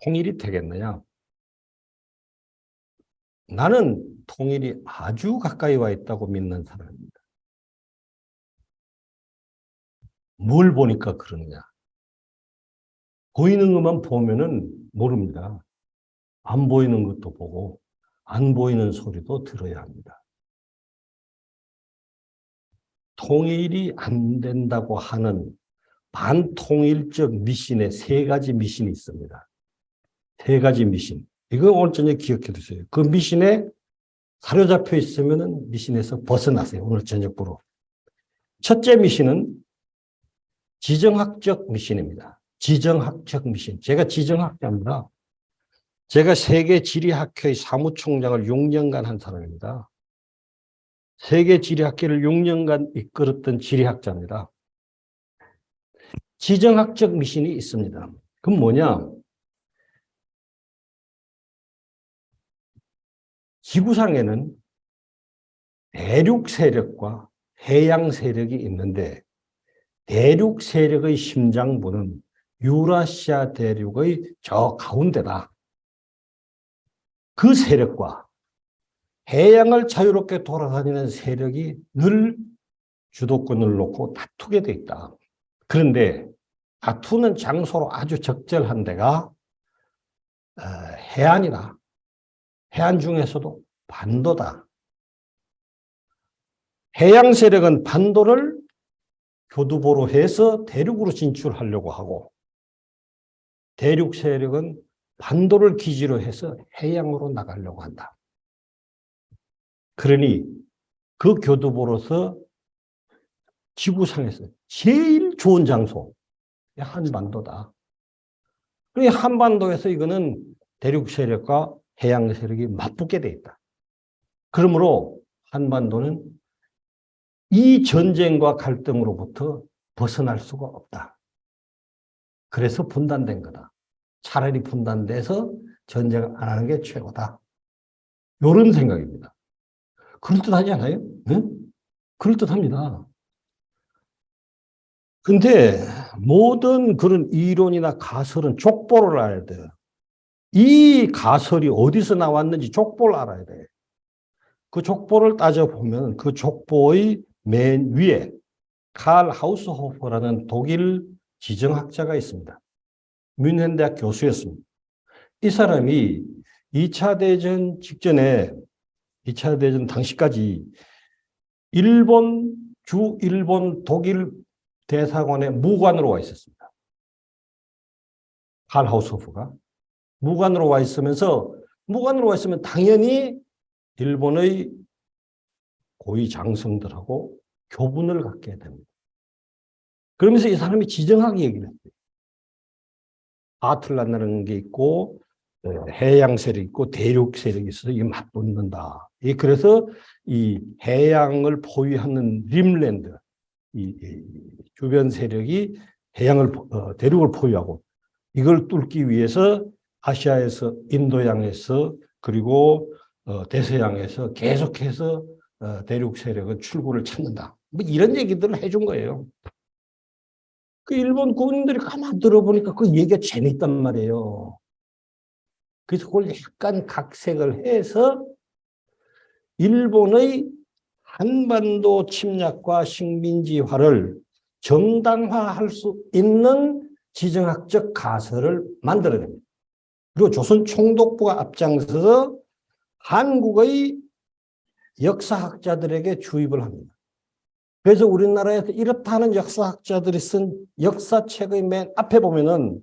통일이 되겠느냐? 나는 통일이 아주 가까이 와 있다고 믿는 사람입니다. 뭘 보니까 그러느냐? 보이는 것만 보면은 모릅니다. 안 보이는 것도 보고 안 보이는 소리도 들어야 합니다. 통일이 안 된다고 하는 반통일적 미신에 3가지 미신이 있습니다. 3가지 미신. 이거 오늘 저녁 기억해 두세요. 그 미신에 사로잡혀 있으면 미신에서 벗어나세요. 오늘 저녁부로. 첫째 미신은 지정학적 미신입니다. 지정학적 미신. 제가 지정학자입니다. 제가 세계지리학회의 사무총장을 6년간 한 사람입니다. 세계지리학회를 6년간 이끌었던 지리학자입니다. 지정학적 미신이 있습니다. 그건 뭐냐? 지구상에는 대륙 세력과 해양 세력이 있는데 대륙 세력의 심장부는 유라시아 대륙의 저 가운데다. 그 세력과 해양을 자유롭게 돌아다니는 세력이 늘 주도권을 놓고 다투게 돼 있다. 그런데 다투는 장소로 아주 적절한 데가 해안이다. 해안 중에서도 반도다. 해양 세력은 반도를 교두보로 해서 대륙으로 진출하려고 하고, 대륙 세력은 반도를 기지로 해서 해양으로 나가려고 한다. 그러니 그 교두보로서 지구상에서 제일 좋은 장소, 한반도다. 그러니 한반도에서 이거는 대륙 세력과 해양 세력이 맞붙게 돼 있다. 그러므로 한반도는 이 전쟁과 갈등으로부터 벗어날 수가 없다. 그래서 분단된 거다. 차라리 분단돼서 전쟁을 안 하는 게 최고다. 이런 생각입니다. 그럴듯하지 않아요? 네? 그럴듯합니다. 근데 모든 그런 이론이나 가설은 족보를 알아야 돼요. 이 가설이 어디서 나왔는지 족보를 알아야 돼요. 그 족보를 따져보면 그 족보의 맨 위에 칼 하우스호퍼라는 독일 지정학자가 있습니다. 뮌헨대학 교수였습니다. 이 사람이 2차 대전 직전에 2차 대전 당시까지 일본 독일 대사관의 무관으로 와 있었습니다. 칼 하우스호퍼가 무관으로 와 있으면 당연히 일본의 고위 장성들하고 교분을 갖게 됩니다. 그러면서 이 사람이 지정학이 얘기를 했어요. 아틀란트라는 게 있고 해양 세력이 있고 대륙 세력이 있어서 이게 맞붙는다. 그래서 이 해양을 포위하는 림랜드, 이 주변 세력이 대륙을 포위하고 이걸 뚫기 위해서 아시아에서 인도양에서 그리고 대서양에서 계속해서 대륙 세력은 출구를 찾는다. 뭐 이런 얘기들을 해준 거예요. 그 일본 군인들이 가만 들어보니까 그 얘기가 재밌단 말이에요. 그래서 그걸 약간 각색을 해서 일본의 한반도 침략과 식민지화를 정당화할 수 있는 지정학적 가설을 만들어냅니다. 그리고 조선 총독부가 앞장서서 한국의 역사학자들에게 주입을 합니다. 그래서 우리나라에서 이렇다는 역사학자들이 쓴 역사책의 맨 앞에 보면은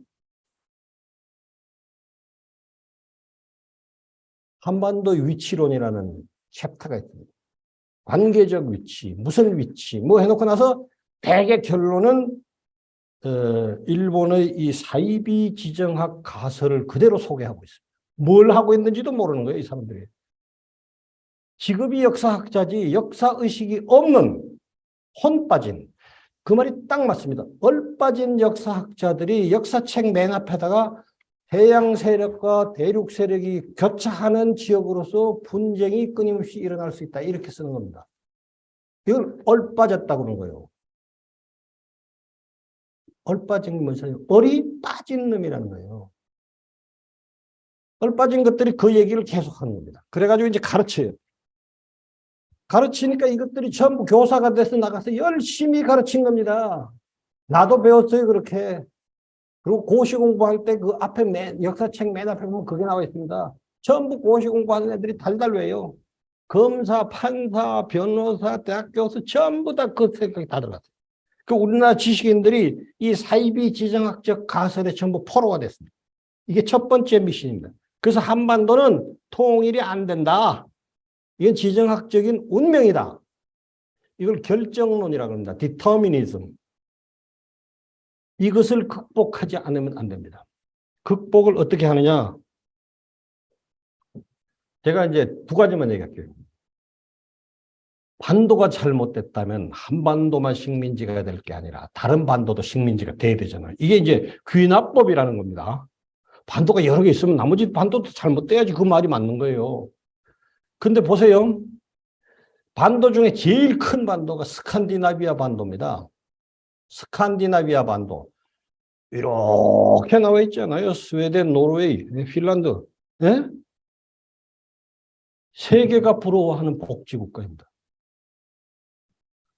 한반도 위치론이라는 챕터가 있습니다. 관계적 위치, 무슨 위치, 뭐 해놓고 나서 대개 결론은 일본의 이 사이비 지정학 가설을 그대로 소개하고 있습니다. 뭘 하고 있는지도 모르는 거예요, 이 사람들이. 직업이 역사학자지 역사의식이 없는 혼 빠진, 그 말이 딱 맞습니다. 얼 빠진 역사학자들이 역사책 맨 앞에다가 해양 세력과 대륙 세력이 교차하는 지역으로서 분쟁이 끊임없이 일어날 수 있다. 이렇게 쓰는 겁니다. 이걸 얼 빠졌다고 그러는 거예요. 얼 빠진 게 뭐죠? 얼이 빠진 놈이라는 거예요. 얼 빠진 것들이 그 얘기를 계속하는 겁니다. 그래가지고 이제 가르쳐요. 가르치니까 이것들이 전부 교사가 돼서 나가서 열심히 가르친 겁니다. 나도 배웠어요, 그렇게. 그리고 고시 공부할 때 그 앞에 역사책 맨 앞에 보면 그게 나와 있습니다. 전부 고시 공부하는 애들이 달달 외요. 검사, 판사, 변호사, 대학 교수 전부 다 그 생각이 다 들어갔어요. 그 우리나라 지식인들이 이 사이비 지정학적 가설에 전부 포로가 됐습니다. 이게 첫 번째 미션입니다. 그래서 한반도는 통일이 안 된다. 이건 지정학적인 운명이다. 이걸 결정론이라고 합니다. 디터미니즘. 이것을 극복하지 않으면 안 됩니다. 극복을 어떻게 하느냐? 제가 이제 두 가지만 얘기할게요. 반도가 잘못됐다면 한반도만 식민지가 될 게 아니라 다른 반도도 식민지가 돼야 되잖아요. 이게 이제 귀납법이라는 겁니다. 반도가 여러 개 있으면 나머지 반도도 잘못돼야지 그 말이 맞는 거예요. 근데 보세요. 반도 중에 제일 큰 반도가 스칸디나비아 반도입니다. 스칸디나비아 반도. 이렇게 나와 있잖아요. 스웨덴, 노르웨이, 핀란드. 예? 세계가 부러워하는 복지국가입니다.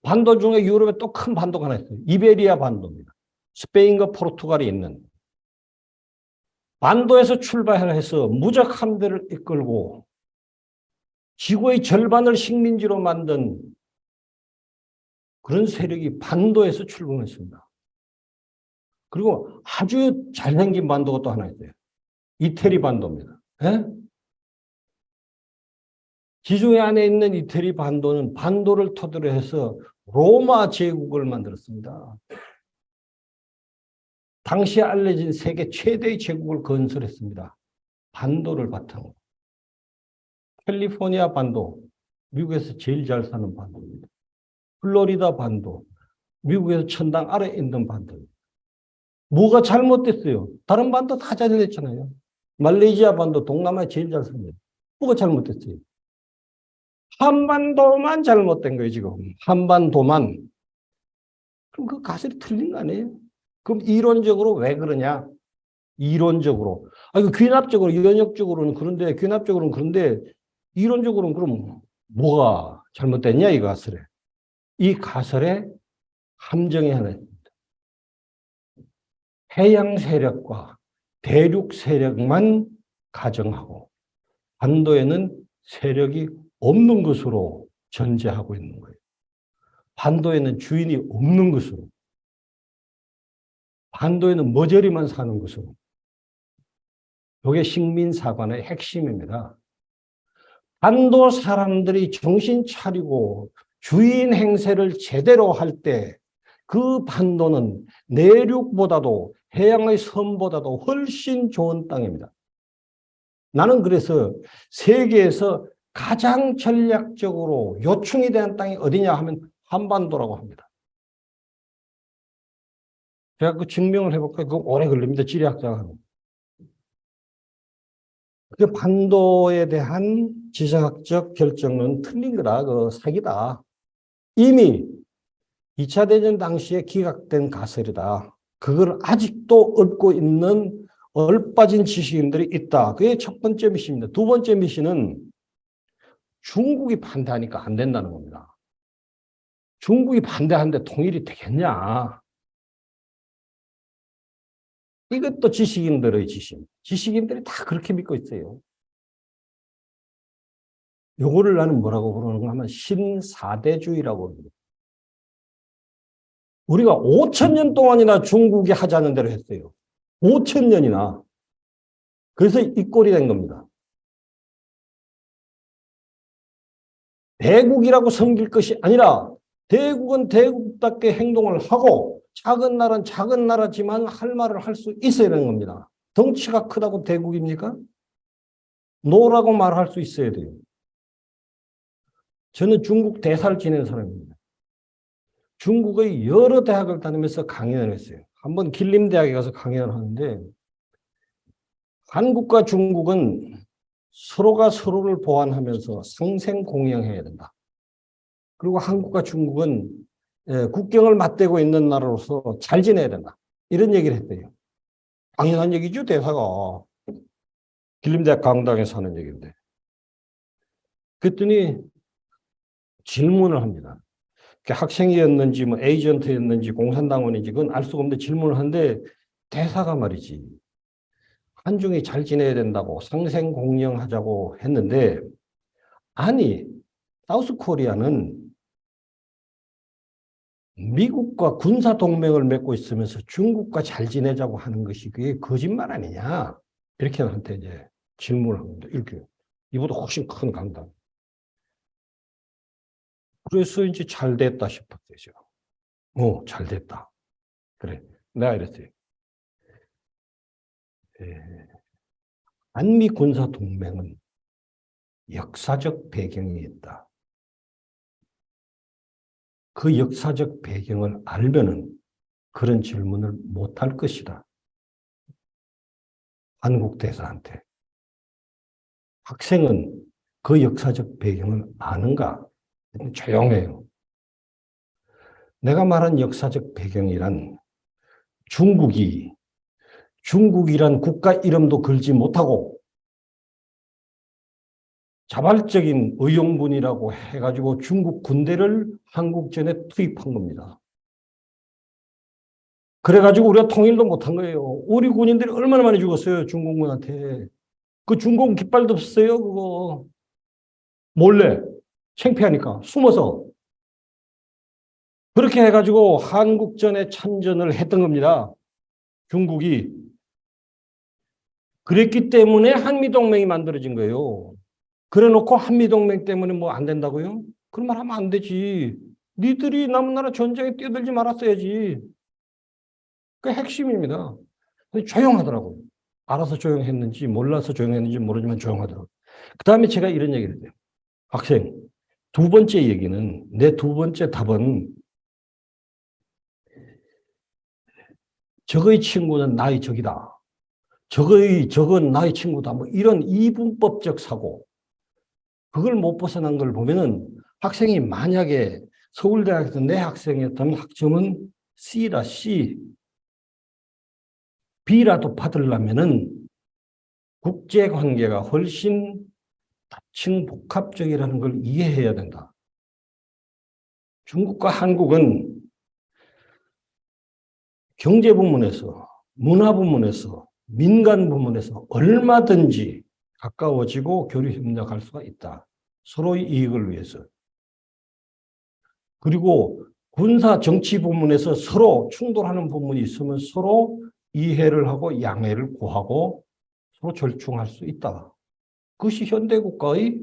반도 중에 유럽에 또 큰 반도가 하나 있어요. 이베리아 반도입니다. 스페인과 포르투갈이 있는. 반도에서 출발해서 무적 함대를 이끌고 지구의 절반을 식민지로 만든 그런 세력이 반도에서 출범했습니다. 그리고 아주 잘생긴 반도가 또 하나 있어요. 이태리 반도입니다. 예? 지중해 안에 있는 이태리 반도는 반도를 토대로 해서 로마 제국을 만들었습니다. 당시에 알려진 세계 최대의 제국을 건설했습니다. 반도를 바탕으로. 캘리포니아 반도, 미국에서 제일 잘 사는 반도입니다. 플로리다 반도, 미국에서 천당 아래 있는 반도입니다. 뭐가 잘못됐어요? 다른 반도 다 잘됐잖아요. 말레이시아 반도, 동남아에 제일 잘 삽니다. 뭐가 잘못됐어요? 한반도만 잘못된 거예요, 지금. 한반도만. 그럼 그 가설이 틀린 거 아니에요? 그럼 이론적으로 왜 그러냐? 이론적으로. 그 귀납적으로, 연역적으로는 그런데, 귀납적으로는 그런데, 이론적으로는 그럼 뭐가 잘못됐냐, 이 가설에. 이 가설의 함정이 하나 있습니다. 해양 세력과 대륙 세력만 가정하고, 반도에는 세력이 없는 것으로 전제하고 있는 거예요. 반도에는 주인이 없는 것으로. 반도에는 머저리만 사는 것으로. 이게 식민사관의 핵심입니다. 반도 사람들이 정신 차리고 주인 행세를 제대로 할 때 그 반도는 내륙보다도 해양의 섬보다도 훨씬 좋은 땅입니다. 나는 그래서 세계에서 가장 전략적으로 요충이 되는 땅이 어디냐 하면 한반도라고 합니다. 제가 그 증명을 해볼까요? 그거 오래 걸립니다. 지리학자가 하는. 그 반도에 대한 지정학적 결정은 틀린 거다. 그 사기다. 이미 2차 대전 당시에 기각된 가설이다. 그걸 아직도 읊고 있는 얼빠진 지식인들이 있다. 그게 첫 번째 미신입니다. 두 번째 미신은 중국이 반대하니까 안 된다는 겁니다. 중국이 반대하는데 통일이 되겠냐. 이것도 지식인들의 지식. 지식인들이 다 그렇게 믿고 있어요. 요거를 나는 뭐라고 부르는가 하면 신사대주의라고 합니다. 우리가 5,000년 동안이나 중국이 하자는 대로 했어요. 5,000년이나. 그래서 이 꼴이 된 겁니다. 대국이라고 섬길 것이 아니라 대국은 대국답게 행동을 하고 작은 나라는 작은 나라지만 할 말을 할 수 있어야 되는 겁니다. 덩치가 크다고 대국입니까? 노라고 말할 수 있어야 돼요. 저는 중국 대사를 지낸 사람입니다. 중국의 여러 대학을 다니면서 강연을 했어요. 한번 길림대학에 가서 강연을 하는데 한국과 중국은 서로가 서로를 보완하면서 상생공영해야 된다. 그리고 한국과 중국은 국경을 맞대고 있는 나라로서 잘 지내야 된다. 이런 얘기를 했대요. 당연한 얘기죠, 대사가. 길림대학 강당에서 하는 얘기인데. 그랬더니 질문을 합니다. 학생이었는지 뭐 에이전트였는지 공산당원인지 그건 알 수가 없는데 질문을 하는데 대사가 말이지. 한중이 잘 지내야 된다고 상생공영하자고 했는데 아니 사우스코리아는 미국과 군사동맹을 맺고 있으면서 중국과 잘 지내자고 하는 것이 그게 거짓말 아니냐. 이렇게 나한테 이제 질문을 합니다. 이렇게. 이보다 훨씬 큰 강단. 그래서 이제 잘 됐다 싶었대요. 잘 됐다. 그래. 내가 이랬어요. 한미 군사동맹은 역사적 배경이 있다. 그 역사적 배경을 알면은 그런 질문을 못할 것이다. 한국 대사한테. 학생은 그 역사적 배경을 아는가? 조용해요. 내가 말한 역사적 배경이란 중국이란 국가 이름도 걸지 못하고 자발적인 의용군이라고 해가지고 중국 군대를 한국전에 투입한 겁니다. 그래가지고 우리가 통일도 못한 거예요. 우리 군인들이 얼마나 많이 죽었어요, 중공군한테. 그 중공 깃발도 없어요, 그거. 몰래 창피하니까 숨어서 그렇게 해가지고 한국전에 참전을 했던 겁니다. 중국이. 그랬기 때문에 한미동맹이 만들어진 거예요. 그래 놓고 한미동맹 때문에 뭐 안 된다고요? 그런 말 하면 안 되지. 니들이 남은 나라 전쟁에 뛰어들지 말았어야지. 그게 핵심입니다. 조용하더라고요. 알아서 조용했는지 몰라서 조용했는지 모르지만 조용하더라고요. 그 다음에 제가 이런 얘기를 해요. 학생, 두 번째 얘기는, 내 두 번째 답은 적의 친구는 나의 적이다. 적은 나의 친구다. 뭐 이런 이분법적 사고. 그걸 못 벗어난 걸 보면은 학생이 만약에 서울대학에서 내 학생이었다면 학점은 C다, C. B라도 받으려면은 국제관계가 훨씬 다층 복합적이라는 걸 이해해야 된다. 중국과 한국은 경제 부문에서, 문화 부문에서, 민간 부문에서 얼마든지 가까워지고 교류 협력할 수가 있다. 서로의 이익을 위해서. 그리고 군사 정치 부문에서 서로 충돌하는 부분이 있으면 서로 이해를 하고 양해를 구하고 서로 절충할 수 있다. 그것이 현대국가의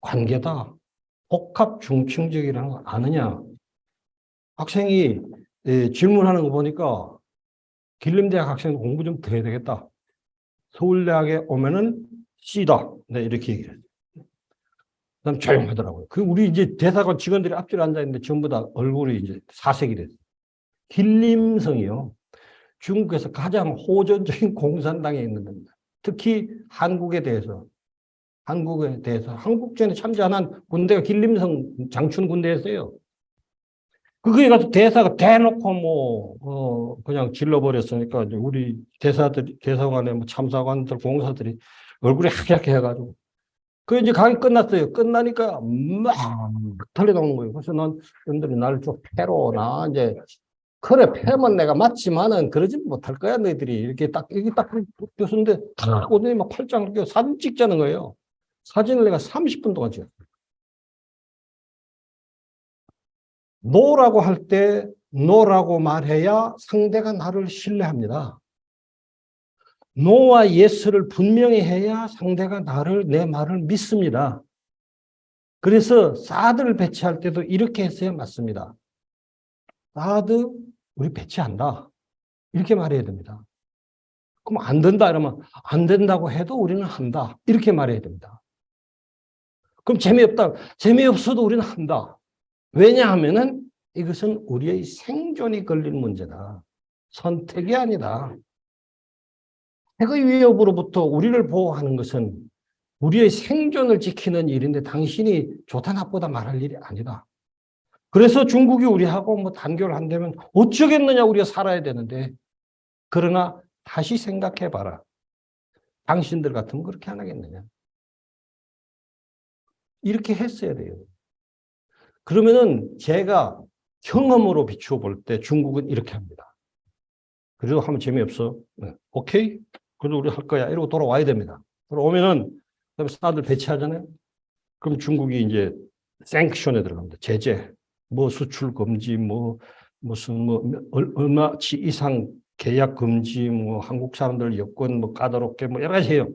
관계다. 복합 중층적이라는 거 아느냐. 학생이 질문하는 거 보니까 길림대학 학생 공부 좀 더 해야 되겠다. 서울대학에 오면은 C다. 네, 이렇게 얘기해요. 그다음 조용하더라고요. 그 우리 이제 대사관 직원들이 앞줄에 앉아 있는데 전부 다 얼굴이 이제 사색이 됐어요. 길림성이요. 중국에서 가장 호전적인 공산당에 있는 겁니다. 특히 한국에 대해서 한국전에 참전한 군대가 길림성 장춘 군대였어요. 그거에 가서 대사가 대놓고 그냥 질러버렸으니까 우리 대사관에 뭐 참사관들, 공사들이 얼굴이 하얗게 해가지고. 그 이제 강의 끝났어요. 끝나니까 막 달려나오는 거예요. 그래서 난 여러분들이 나를 좀 패로나 이제 그래 패면 내가 맞지만은 그러지 못할 거야 너희들이 이렇게 딱 교수인데 딱 오더니 막 팔짱을 끼고 사진 찍자는 거예요. 사진을 내가 30분 동안 찍었어요. 노라고 할 때 노라고 말해야 상대가 나를 신뢰합니다. 노와 예스를 분명히 해야 상대가 내 말을 믿습니다. 그래서 사드를 배치할 때도 이렇게 했어야 맞습니다. 사드 우리 배치한다. 이렇게 말해야 됩니다. 그럼 안 된다 이러면 안 된다고 해도 우리는 한다. 이렇게 말해야 됩니다. 그럼 재미없다. 재미없어도 우리는 한다. 왜냐하면은 이것은 우리의 생존이 걸린 문제다. 선택이 아니다. 핵의 위협으로부터 우리를 보호하는 것은 우리의 생존을 지키는 일인데 당신이 좋다 나쁘다 말할 일이 아니다. 그래서 중국이 우리하고 뭐 단결을 한다면 어쩌겠느냐 우리가 살아야 되는데 그러나 다시 생각해봐라. 당신들 같으면 그렇게 안 하겠느냐. 이렇게 했어야 돼요. 그러면은 제가 경험으로 비추어 볼 때 중국은 이렇게 합니다. 그래도 하면 재미없어. 네. 오케이? 그래도 우리 할 거야. 이러고 돌아와야 됩니다. 돌아오면은 그다음에 사들 배치하잖아요. 그럼 중국이 이제 생크션에 들어갑니다. 제재. 뭐 수출 금지, 무슨 얼마치 이상 계약 금지, 한국 사람들 여권 까다롭게 여러 가지 해요.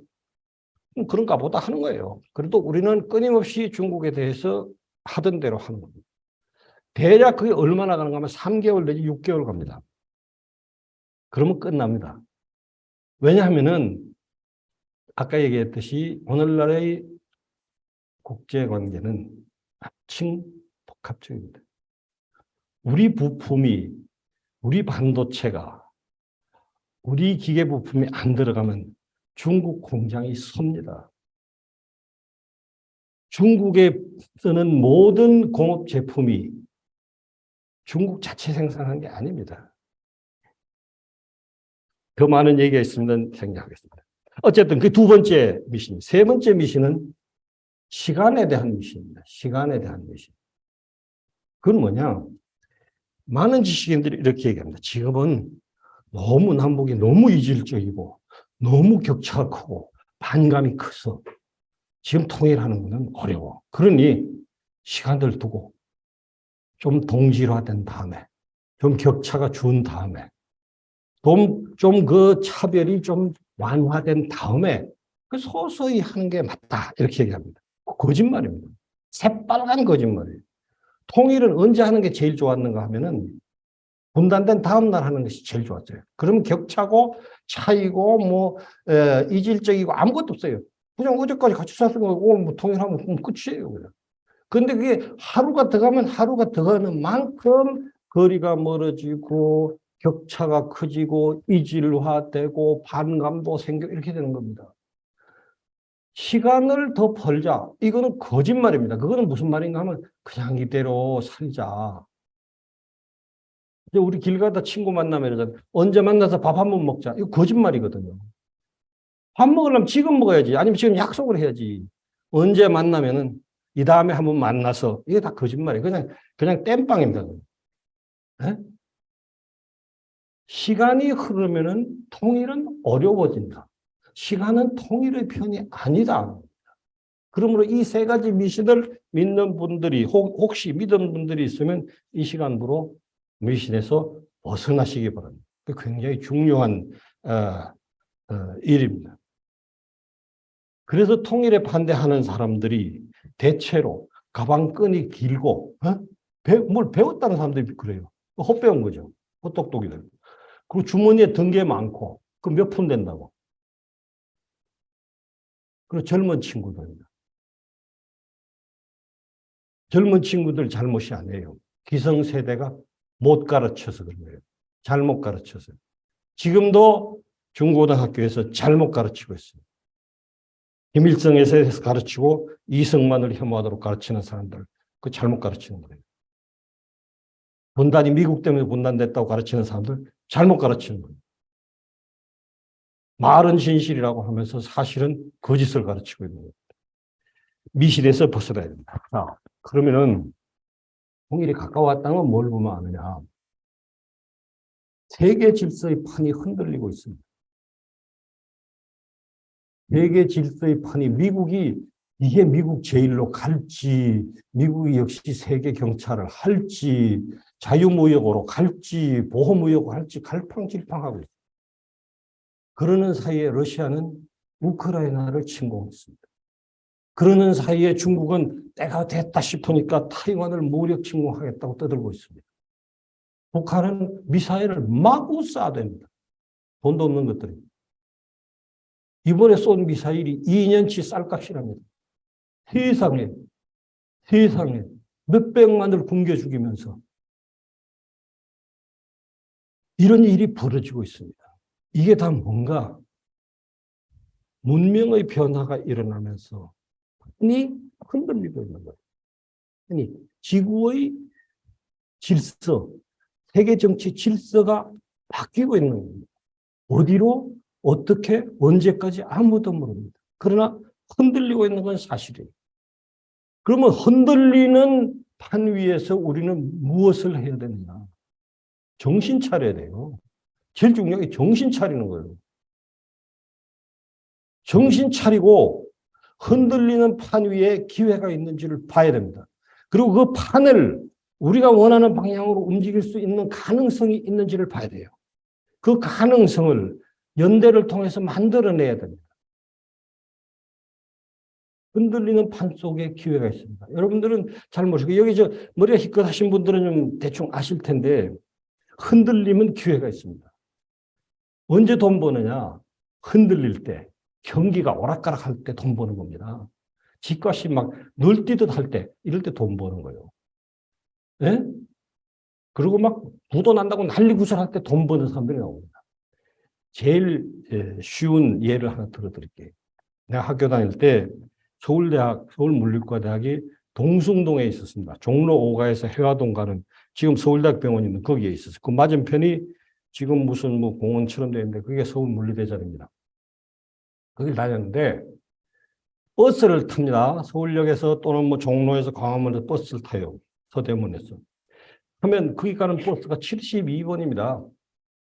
그런가 보다 하는 거예요. 그래도 우리는 끊임없이 중국에 대해서 하던 대로 하는 겁니다. 대략 그게 얼마나 가는가 하면 3개월 내지 6개월 갑니다. 그러면 끝납니다. 왜냐하면은 아까 얘기했듯이 오늘날의 국제관계는 다층 복합적입니다. 우리 부품이, 우리 반도체가, 우리 기계 부품이 안 들어가면 중국 공장이 섭니다. 중국에 쓰는 모든 공업 제품이 중국 자체 생산한 게 아닙니다. 더 많은 얘기가 있으면 생략하겠습니다. 어쨌든 그 두 번째 미션, 세 번째 미션은 시간에 대한 미션입니다. 시간에 대한 미션. 그건 뭐냐? 많은 지식인들이 이렇게 얘기합니다. 지금은 너무 남북이 너무 이질적이고 너무 격차가 크고 반감이 커서 지금 통일하는 것은 어려워. 그러니 시간을 두고 좀 동질화된 다음에, 좀 격차가 준 다음에, 좀 그 차별이 좀 완화된 다음에 그 서서히 하는 게 맞다. 이렇게 얘기합니다. 거짓말입니다. 새빨간 거짓말이에요. 통일은 언제 하는 게 제일 좋았는가 하면은 분단된 다음 날 하는 것이 제일 좋았어요. 그러면 격차고 차이고 뭐 이질적이고 아무것도 없어요. 그냥 어제까지 같이 샀으면 오늘 뭐 통일하면 그럼 끝이에요. 그냥. 근데 그게 하루가 더 가면 하루가 더 가는 만큼 거리가 멀어지고 격차가 커지고 이질화되고 반감도 생기고 이렇게 되는 겁니다. 시간을 더 벌자. 이거는 거짓말입니다. 그거는 무슨 말인가 하면 그냥 이대로 살자. 이제 우리 길 가다 친구 만나면 이러잖아요. 언제 만나서 밥 한 번 먹자. 이거 거짓말이거든요. 밥 먹으려면 지금 먹어야지. 아니면 지금 약속을 해야지. 언제 만나면은 이 다음에 한 번 만나서 이게 다 거짓말이에요. 그냥 땜빵입니다. 네? 시간이 흐르면은 통일은 어려워진다. 시간은 통일의 편이 아니다. 그러므로 이 세 가지 미신을 믿는 분들이 혹시 믿는 분들이 있으면 이 시간부로 미신에서 벗어나시기 바랍니다. 굉장히 중요한 일입니다. 그래서 통일에 반대하는 사람들이 대체로 가방끈이 길고 뭘 배웠다는 사람들이 그래요. 헛배운 거죠. 헛똑똑이들. 그리고 주머니에 든 게 많고 그 몇 푼 된다고. 그리고 젊은 친구들입니다. 젊은 친구들 잘못이 아니에요. 기성세대가 못 가르쳐서 그런 거예요. 잘못 가르쳐서. 지금도 중고등학교에서 잘못 가르치고 있어요. 김일성에서 가르치고 이승만을 혐오하도록 가르치는 사람들, 그 잘못 가르치는 거예요. 분단이 미국 때문에 분단됐다고 가르치는 사람들, 잘못 가르치는 거예요. 말은 진실이라고 하면서 사실은 거짓을 가르치고 있는 거예요. 미실에서 벗어나야 됩니다. 자, 그러면은 통일이 가까웠다는 건 뭘 보면 아느냐. 세계 질서의 판이 흔들리고 있습니다. 세계 질서의 판이 이게 미국 제일로 갈지, 미국이 역시 세계 경찰을 할지, 자유무역으로 갈지, 보호무역으로 할지 갈팡질팡하고 있습니다. 그러는 사이에 러시아는 우크라이나를 침공했습니다. 그러는 사이에 중국은 때가 됐다 싶으니까 타이완을 무력 침공하겠다고 떠들고 있습니다. 북한은 미사일을 마구 쏴댑니다. 돈도 없는 것들이. 이번에 쏜 미사일이 2년치 쌀값이랍니다. 세상에 몇백만을 굶겨 죽이면서 이런 일이 벌어지고 있습니다. 이게 다 뭔가 문명의 변화가 일어나면서 흔들리고 있는 거예요. 아니, 지구의 질서, 세계 정치 질서가 바뀌고 있는 겁니다. 어디로, 어떻게, 언제까지 아무도 모릅니다. 그러나 흔들리고 있는 건 사실이에요. 그러면 흔들리는 판 위에서 우리는 무엇을 해야 되느냐? 정신 차려야 돼요. 제일 중요한 게 정신 차리는 거예요. 정신 차리고 흔들리는 판 위에 기회가 있는지를 봐야 됩니다. 그리고 그 판을 우리가 원하는 방향으로 움직일 수 있는 가능성이 있는지를 봐야 돼요. 그 가능성을 연대를 통해서 만들어내야 됩니다. 흔들리는 판 속에 기회가 있습니다. 여러분들은 잘 모르시고 여기 머리가 희끗하신 분들은 좀 대충 아실 텐데 흔들리면 기회가 있습니다. 언제 돈 버느냐? 흔들릴 때, 경기가 오락가락할 때 돈 버는 겁니다. 집값이 막 늘뛰듯 할 때, 이럴 때 돈 버는 거예요. 예? 그리고 막 부도 난다고 난리구슬할 때 돈 버는 사람들이 나옵니다. 제일 쉬운 예를 하나 들어드릴게요. 내가 학교 다닐 때 서울물리과대학이 동숭동에 있었습니다. 종로 5가에서 해화동 가는 지금 서울대학병원이 있는 거기에 있었어요. 그 맞은편이 지금 무슨 뭐 공원처럼 되어 있는데 그게 서울물리대전입니다. 거길 다녔는데 버스를 탑니다. 서울역에서 또는 뭐 종로에서 광화문에서 버스를 타요. 서대문에서. 하면 거기 가는 버스가 72번입니다.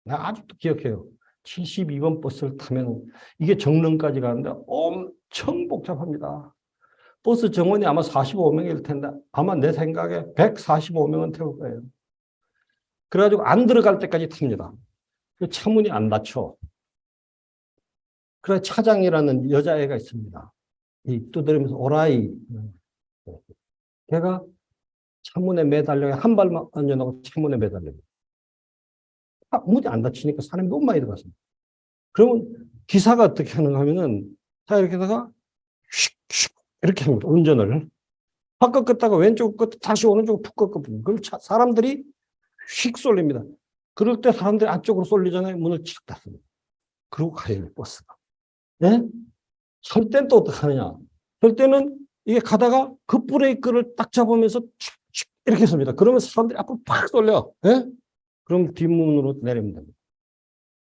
나 아직도 기억해요. 72번 버스를 타면 이게 정릉까지 가는데 엄청 복잡합니다. 버스 정원이 아마 45명일 텐데 아마 내 생각에 145명은 태울 거예요. 그래가지고 안 들어갈 때까지 탑니다. 차문이 안 닫혀. 그래 차장이라는 여자애가 있습니다. 이 두드리면서 오라이. 걔가 차문에 매달려 한 발만 얹어놓고 차문에 매달려. 문이 안 닫히니까 사람이 너무 많이 들어갔습니다. 그러면 기사가 어떻게 하는가 하면은 자 이렇게 다가 슉슉 이렇게 합니다. 운전을. 바꿔 껐다가 왼쪽 껐다 다시 오른쪽 푹 껐거든요. 그럼 사람들이 휙 쏠립니다. 그럴 때 사람들이 안쪽으로 쏠리잖아요. 문을 착 닫습니다. 그러고 가요, 버스가. 예? 설 때는 또 어떻게 하느냐. 설 때는 이게 가다가 급브레이크를 딱 잡으면서 칙칙 이렇게 씁니다. 그러면 사람들이 앞으로 팍 쏠려. 예? 그럼 뒷문으로 내리면 됩니다.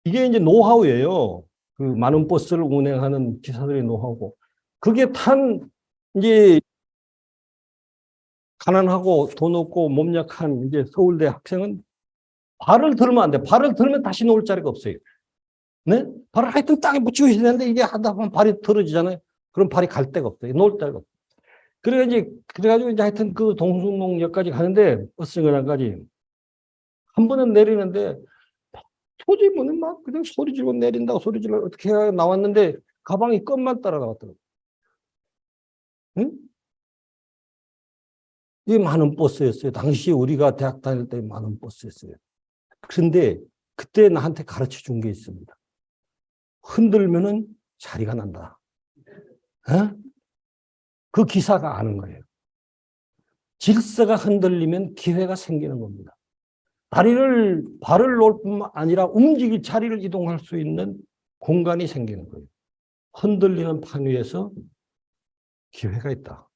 이게 이제 노하우예요. 그 많은 버스를 운행하는 기사들의 노하우고. 그게 이제 가난하고 돈 없고 몸 약한 이제 서울대 학생은 발을 들면 안 돼. 발을 들면 다시 놓을 자리가 없어요. 네? 발을 하여튼 땅에 묻히고 있어야 되는데 이게 하다 보면 발이 틀어지잖아요. 그럼 발이 갈 데가 없어요. 놓을 데가 없어요. 그래가지고 이제 하여튼 그 동숭몽역까지 가는데 버스 정거장까지 한 번은 내리는데 토지문은 막 그냥 소리 지르고 내린다고 소리 지르고 어떻게 해야 나왔는데 가방이 껌만 따라 나왔더라고요. 응? 이게 많은 버스였어요. 당시 우리가 대학 다닐 때 많은 버스였어요. 그런데 그때 나한테 가르쳐 준 게 있습니다. 흔들면은 자리가 난다. 어? 그 기사가 아는 거예요. 질서가 흔들리면 기회가 생기는 겁니다. 발을 놓을 뿐만 아니라 움직일 자리를 이동할 수 있는 공간이 생기는 거예요. 흔들리는 판 위에서 기회가 있다.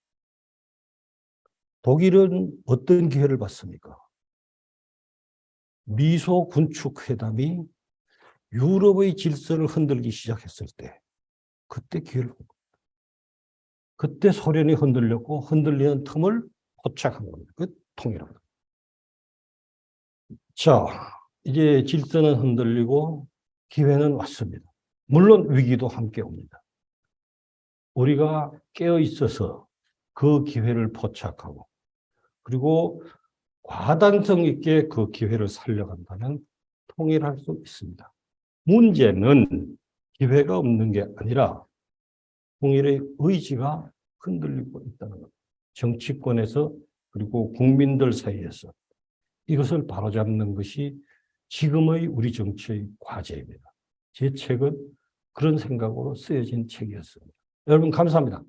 독일은 어떤 기회를 봤습니까? 미소 군축 회담이 유럽의 질서를 흔들기 시작했을 때 그때 기회를 본 겁니다. 그때 소련이 흔들렸고 흔들리는 틈을 포착한 겁니다. 그 통일합니다. 자, 이제 질서는 흔들리고 기회는 왔습니다. 물론 위기도 함께 옵니다. 우리가 깨어 있어서 그 기회를 포착하고 그리고 과단성 있게 그 기회를 살려간다면 통일할 수 있습니다. 문제는 기회가 없는 게 아니라 통일의 의지가 흔들리고 있다는 것. 정치권에서 그리고 국민들 사이에서 이것을 바로잡는 것이 지금의 우리 정치의 과제입니다. 제 책은 그런 생각으로 쓰여진 책이었습니다. 여러분 감사합니다.